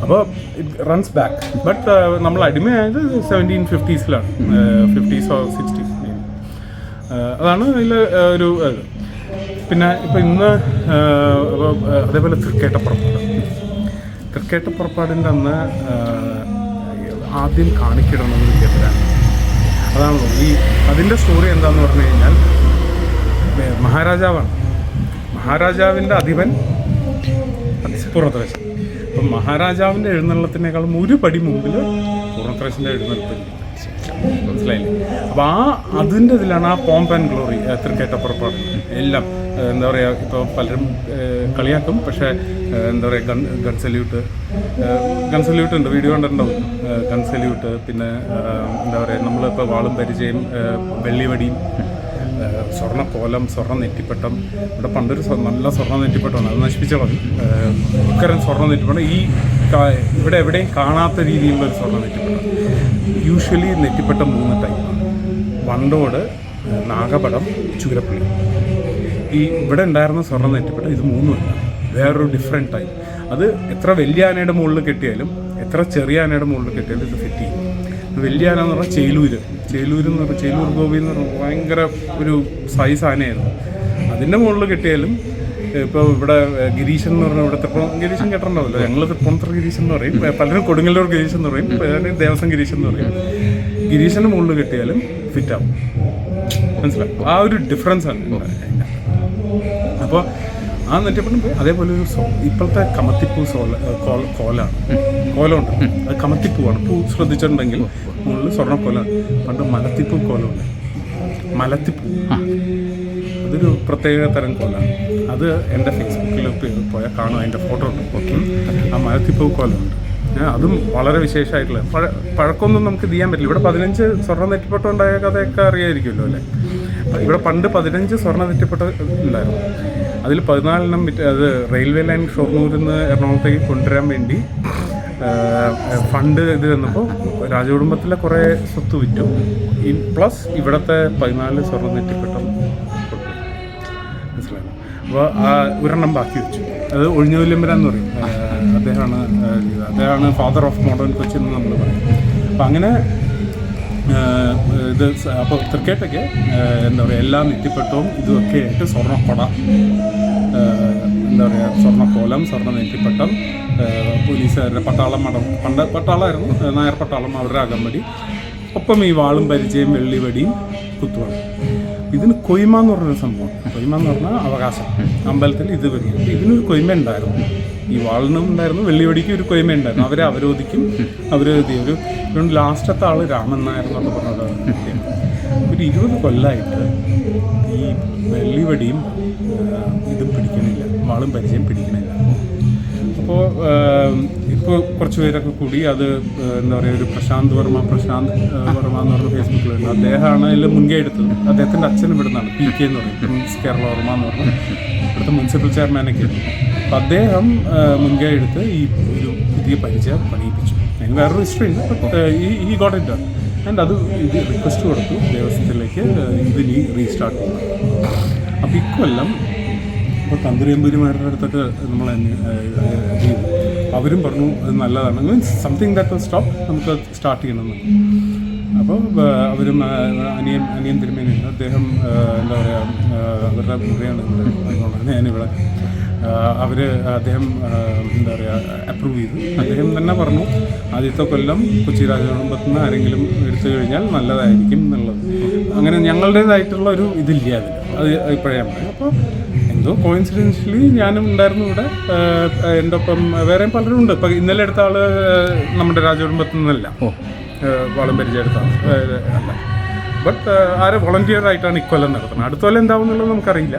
[SPEAKER 2] അപ്പോൾ ഇറ്റ് റൺസ് ബാക്ക്. ബട്ട് നമ്മൾ അടിമയായത് 1750s-ലാണ്, 50s or 60s. അതാണ് അതിൽ ഒരു ഇത്. പിന്നെ ഇപ്പോൾ ഇന്ന് അതേപോലെ തൃക്കേട്ടപ്പുറപ്പാടിൻ്റെ അന്ന് ആദ്യം കാണിക്കിടണമെന്ന് വിദ്യാഭ്യാസം. അതാണല്ലോ അതിൻ്റെ സ്റ്റോറി എന്താണെന്ന് പറഞ്ഞു കഴിഞ്ഞാൽ, മഹാരാജാവിൻ്റെ അധിപൻ പൂർണ്ണത്രേശൻ. അപ്പം മഹാരാജാവിൻ്റെ എഴുന്നള്ളത്തിനേക്കാളും ഒരു പടി മുമ്പിൽ പൂർണ്ണത്രേശൻ്റെ എഴുന്നള്ളത്തിൽ, മനസ്സിലായില്ലേ? അപ്പോൾ അതിൻ്റെ ഇതിലാണ് ആ പോംപ് ആൻഡ് ഗ്ലോറി തൃക്കേട്ടപ്പുറപ്പാട് എല്ലാം. എന്താ പറയുക, ഇപ്പോൾ പലരും കളിയാക്കും, പക്ഷേ എന്താ പറയുക, ഗൺ സല്യൂട്ട് ഉണ്ട്, വീഡിയോ കണ്ടിട്ടുണ്ടാവും. ഗൺ സല്യൂട്ട്, പിന്നെ എന്താ പറയുക, നമ്മളിപ്പോൾ വാളും പരിചയം, വെള്ളിവടിയും, സ്വർണ്ണക്കോലം, സ്വർണ്ണ നെറ്റിപ്പട്ടം. ഇവിടെ പണ്ടൊരു നല്ല സ്വർണ്ണ നെറ്റിപ്പട്ടമാണ്, അത് നശിപ്പിച്ചോളാം. ഉക്കരൻ സ്വർണ്ണ നെറ്റിപ്പട്ടം ഇവിടെ എവിടെയും കാണാത്ത രീതിയിലുള്ള ഒരു സ്വർണ്ണ നെറ്റിപ്പട്ടം. യൂഷ്വലി നെറ്റിപ്പട്ടം 3 ടൈപ്പാണ്: വണ്ടോട്, നാഗപടം, ചൂരപ്പള്ളി. ഇവിടെ ഉണ്ടായിരുന്ന സ്വർണ്ണ നെറ്റിപ്പട്ടം ഇത് 3 വേറൊരു ഡിഫറെൻറ്റ് ടൈപ്പ്. അത് എത്ര വലിയ ആനയുടെ മുകളിൽ കെട്ടിയാലും എത്ര ചെറിയ ആനയുടെ മുകളിൽ കെട്ടിയാലും ഇത് ഫിറ്റ് ചെയ്യും. വലിയ ആന എന്ന് പറഞ്ഞാൽ ചേലൂർ എന്ന് പറഞ്ഞാൽ ചേലൂർ ഗോപി എന്ന് പറഞ്ഞാൽ ഭയങ്കര ഒരു സൈസ് ആനയായിരുന്നു. അതിൻ്റെ മുകളിൽ കെട്ടിയാലും ഇപ്പോൾ ഇവിടെ ഗിരീശൻ എന്ന് പറഞ്ഞാൽ ഇവിടെ ഗിരീശൻ കേട്ടിട്ടുണ്ടാവില്ല, ഞങ്ങൾ തൃപ്പൂണിത്തുറ ഗിരീശൻ എന്ന് പറയും, പലരും കൊടുങ്ങല്ലൂർ ഗിരീശൻ എന്ന് പറയും, ദേവസ്വം ഗിരീശൻ എന്ന് പറയും. ഗിരീശൻ്റെ മുകളിൽ കെട്ടിയാലും ഫിറ്റാവും, മനസ്സിലാവും. ആ ഒരു ഡിഫറൻസ് ആണ്. അപ്പോൾ ആ നെറ്റിപ്പട്ടം പോയി. അതേപോലെ ഒരു ഇപ്പോഴത്തെ കമത്തിപ്പൂ കോലമുണ്ട്, അത് കമത്തിപ്പൂവാണ്. പൂ ശ്രദ്ധിച്ചിട്ടുണ്ടെങ്കിൽ മുകളിൽ സ്വർണ്ണക്കോലാണ്. പണ്ട് മലത്തിപ്പൂ കോലമുണ്ട്, മലത്തിപ്പൂ. അതൊരു പ്രത്യേക തരം കോലാണ്. അത് എൻ്റെ ഫേസ്ബുക്കിൽ പോയാൽ കാണും, അതിൻ്റെ ഫോട്ടോ ഉണ്ട്. ആ മലത്തിപ്പൂ കോലമുണ്ട്. അതും വളരെ വിശേഷമായിട്ടുള്ള പഴക്കമൊന്നും നമുക്ക് ചെയ്യാൻ പറ്റില്ല. ഇവിടെ 15 സ്വർണ്ണ നെറ്റിപ്പട്ടം ഉണ്ടായ കഥയൊക്കെ അറിയായിരിക്കുമല്ലോ അല്ലേ? ഇവിടെ പണ്ട് 15 സ്വർണ്ണ നെറ്റിപ്പട്ടം ഉണ്ടായിരുന്നു. അതിൽ 14 അത് റെയിൽവേ ലൈൻ ഷൊർണൂരിൽ നിന്ന് എറണാകുളത്തേക്ക് കൊണ്ടുവരാൻ വേണ്ടി ഫണ്ട് ഇത് വന്നപ്പോൾ രാജകുടുംബത്തിലെ കുറേ സ്വത്ത് വിറ്റു. പ്ലസ് ഇവിടുത്തെ 14 സ്വർണ്ണ നെറ്റിപ്പട്ടം മനസ്സിലായി. അപ്പോൾ ആ ഒരെണ്ണം ബാക്കി വെച്ചു. അത് ഒഴിഞ്ഞുവല്യമ്പരാൻ എന്ന് പറയും. അദ്ദേഹമാണ് ഫാദർ ഓഫ് മോഡേൺ കൊച്ചി എന്ന് നമ്മൾ പറയും. അപ്പം അങ്ങനെ ഇത് അപ്പോൾ തൃക്കേട്ടയ്ക്ക് എന്താ പറയുക, എല്ലാ നെറ്റിപ്പട്ടവും ഇതുമൊക്കെ ആയിട്ട് സ്വർണ്ണക്കൊട, എന്താ പറയുക, സ്വർണ്ണക്കോലം, സ്വർണ്ണ നെറ്റിപ്പട്ടം, പോലീസുകാരുടെ പട്ടാളം പണ്ട് പട്ടാളമായിരുന്നു, നായർ പട്ടാളം, അവരുടെ അകമ്പടി, ഒപ്പം ഈ വാളും പരിചയം, വെള്ളിവടിയും, കുത്തുവാളും. ഇതിന് കൊയ്മ എന്ന് പറഞ്ഞൊരു സംഭവം. കൊയ്മ എന്ന് പറഞ്ഞാൽ അവകാശം. അമ്പലത്തിൽ ഇത് വരും. ഇതിനൊരു കൊയ്മ ഉണ്ടായിരുന്നു, ഈ വാളിനും ഉണ്ടായിരുന്നു, വെള്ളിവടിക്കും ഒരു കൊയ്മ ഉണ്ടായിരുന്നു. അവരെ അവരോധിക്കും. ഒരു ലാസ്റ്റത്തെ ആൾ രാമൻ നായർ എന്നൊക്കെ പറഞ്ഞത്. ഒരു 20 കൊല്ലമായിട്ട് ഈ വെള്ളിവടിയും ഇതും പിടിക്കണില്ല, വാളും പരിചയം പിടിക്കണില്ല. അപ്പോൾ ഇപ്പോൾ കുറച്ച് പേരൊക്കെ കൂടി അത് എന്താ പറയുക, ഒരു പ്രശാന്ത് വർമ്മ എന്ന് പറഞ്ഞ ഫേസ്ബുക്കിലുണ്ട്. അദ്ദേഹമാണ് അതിൽ മുൻകൈ എടുത്തത്. അദ്ദേഹത്തിൻ്റെ അച്ഛൻ ഇവിടുന്നാണ്, PK എന്ന് പറയും, പ്രിൻസ് കേരള വർമ്മ എന്ന് പറഞ്ഞാൽ ഇവിടുത്തെ മുനിസിപ്പൽ ചെയർമാനൊക്കെ. അപ്പം അദ്ദേഹം മുൻകൈ എടുത്ത് ഈ ഒരു പുതിയ പരിചയം പണിയിപ്പിച്ചു. അതിന് വേറൊരു ഹിസ്റ്ററി ഉണ്ട്. ബട്ട് ഈ ഗോട്ട് ഇറ്റ് ഡൺ. ആൻഡ് അത് ഇത് റിക്വസ്റ്റ് കൊടുത്തു ദേവസ്വത്തിലേക്ക് ഇതിനി റീസ്റ്റാർട്ട് ചെയ്തു. അപ്പോൾ ഇക്കൊല്ലം ഇപ്പോൾ തന്ത്രിയമ്പൂരിമാരുടെ അടുത്തൊക്കെ നമ്മൾ ചെയ്തു. അവരും പറഞ്ഞു അത് നല്ലതാണ്, മീൻസ് സംതിങ് ദാറ്റ് സ്റ്റോപ്പ്, നമുക്ക് സ്റ്റാർട്ട് ചെയ്യണമെന്ന്. അപ്പോൾ അവരും അനിയൻ തിരുമേനിയുണ്ട്, അദ്ദേഹം എന്താ പറയുക, അവരുടെ മുറിയാണ് ഇവിടെ, ഞാനിവിടെ. അവർ അദ്ദേഹം എന്താ പറയുക അപ്രൂവ് ചെയ്തു. അദ്ദേഹം തന്നെ പറഞ്ഞു ആദ്യത്തെ കൊല്ലം കൊച്ചി രാജകുടുംബത്തിൽ നിന്ന് ആരെങ്കിലും എടുത്തു കഴിഞ്ഞാൽ നല്ലതായിരിക്കും എന്നുള്ളത്. അങ്ങനെ ഞങ്ങളുടേതായിട്ടുള്ള ഒരു ഇതില്ല അതിൽ, അത് ഇപ്പോഴേ പറയാം. അപ്പോൾ എന്തോ കോയിൻസിഡൻഷ്യലി ഞാനും ഉണ്ടായിരുന്നു ഇവിടെ. എൻ്റെ ഒപ്പം വേറെയും പലരും ഉണ്ട്. ഇപ്പം ഇന്നലെ എടുത്ത ആൾ നമ്മുടെ രാജകുടുംബത്തിൽ നിന്നല്ല, വളം പരിചയമെടുത്ത അല്ല. ബട്ട് ആരെ വോളണ്ടിയർ ആയിട്ടാണ് ഇക്കൊല്ലം നടത്തുന്നത്. അടുത്ത കൊല്ലം എന്താവും എന്നുള്ളത് നമുക്കറിയില്ല.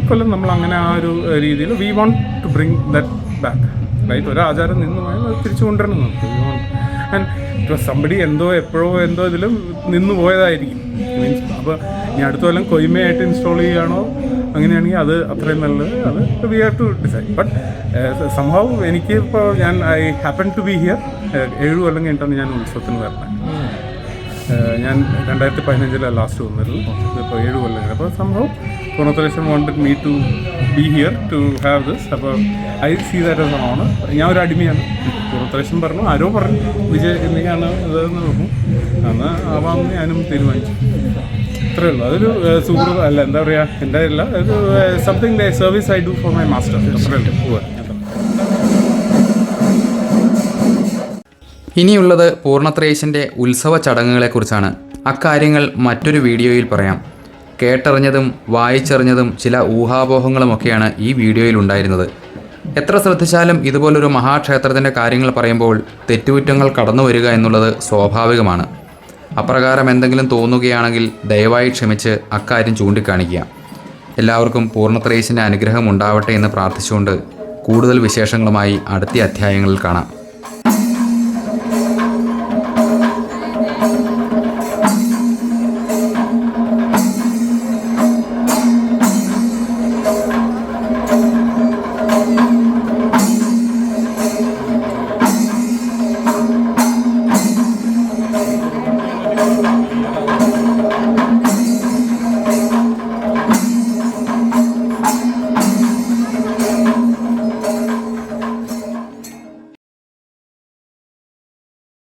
[SPEAKER 2] ഇക്കൊല്ലം നമ്മൾ അങ്ങനെ ആ ഒരു രീതിയിൽ we want to bring that back, right. ഒരു ആചാരം നിന്ന് പോയാൽ അത് തിരിച്ചു കൊണ്ടുവരണം നമുക്ക്. ആൻഡ് സംബടി എന്തോ എപ്പോഴോ എന്തോ ഇതിലും നിന്ന് പോയതായിരിക്കും. മീൻസ് അപ്പോൾ ഇനി അടുത്ത കൊല്ലം കൊയ്മയായിട്ട് ഇൻസ്റ്റാൾ ചെയ്യുകയാണോ അങ്ങനെയാണെങ്കിൽ അത് അത്രയും നല്ലത്. അത് we have to decide. But സംഭവം എനിക്ക് ഇപ്പോൾ I happen to be here. 7 കൊല്ലം കഴിഞ്ഞിട്ടാണ് ഞാൻ ഉത്സവത്തിന് വരുന്നത്. ഞാൻ 2015 ലാസ്റ്റ് വന്നിരുന്നു. ഇപ്പോൾ 7 കൊല്ലം കഴിഞ്ഞു. അപ്പോൾ സംഭവം Poornathrayeesan wanted me to be here to have this. അപ്പോൾ I see that as an owner. ഞാൻ ഒരു അടിമയാണ്. പൂർണ്ണത്രേശൻ പറഞ്ഞു, ആരോ പറഞ്ഞു വിജയ് എന്തൊക്കെയാണ് ഇതെന്ന് പറഞ്ഞു. അന്ന് ആവാമെന്ന് ഞാനും തീരുമാനിച്ചു. അത്രേ ഉള്ളൂ. അതൊരു സുഹൃത്ത് അല്ല, എന്താ പറയുക, എൻ്റെ അല്ല, ഒരു something service I do for my master. അത്രേ ഉള്ളൂ.
[SPEAKER 1] ഇനിയുള്ളത് പൂർണ്ണത്രയീശൻ്റെ ഉത്സവ ചടങ്ങുകളെക്കുറിച്ചാണ്. അക്കാര്യങ്ങൾ മറ്റൊരു വീഡിയോയിൽ പറയാം. കേട്ടറിഞ്ഞതും വായിച്ചറിഞ്ഞതും ചില ഊഹാപോഹങ്ങളുമൊക്കെയാണ് ഈ വീഡിയോയിൽ ഉണ്ടായിരുന്നത്. എത്ര ശ്രദ്ധിച്ചാലും ഇതുപോലൊരു മഹാക്ഷേത്രത്തിൻ്റെ കാര്യങ്ങൾ പറയുമ്പോൾ തെറ്റുകുറ്റങ്ങൾ കടന്നു വരിക എന്നുള്ളത് സ്വാഭാവികമാണ്. അപ്രകാരം എന്തെങ്കിലും തോന്നുകയാണെങ്കിൽ ദയവായി ക്ഷമിച്ച് അക്കാര്യം ചൂണ്ടിക്കാണിക്കുക. എല്ലാവർക്കും പൂർണ്ണത്രയീശൻ്റെ അനുഗ്രഹം ഉണ്ടാവട്ടെ എന്ന് പ്രാർത്ഥിച്ചുകൊണ്ട് കൂടുതൽ വിശേഷങ്ങളുമായി അടുത്ത അധ്യായങ്ങളിൽ കാണാം.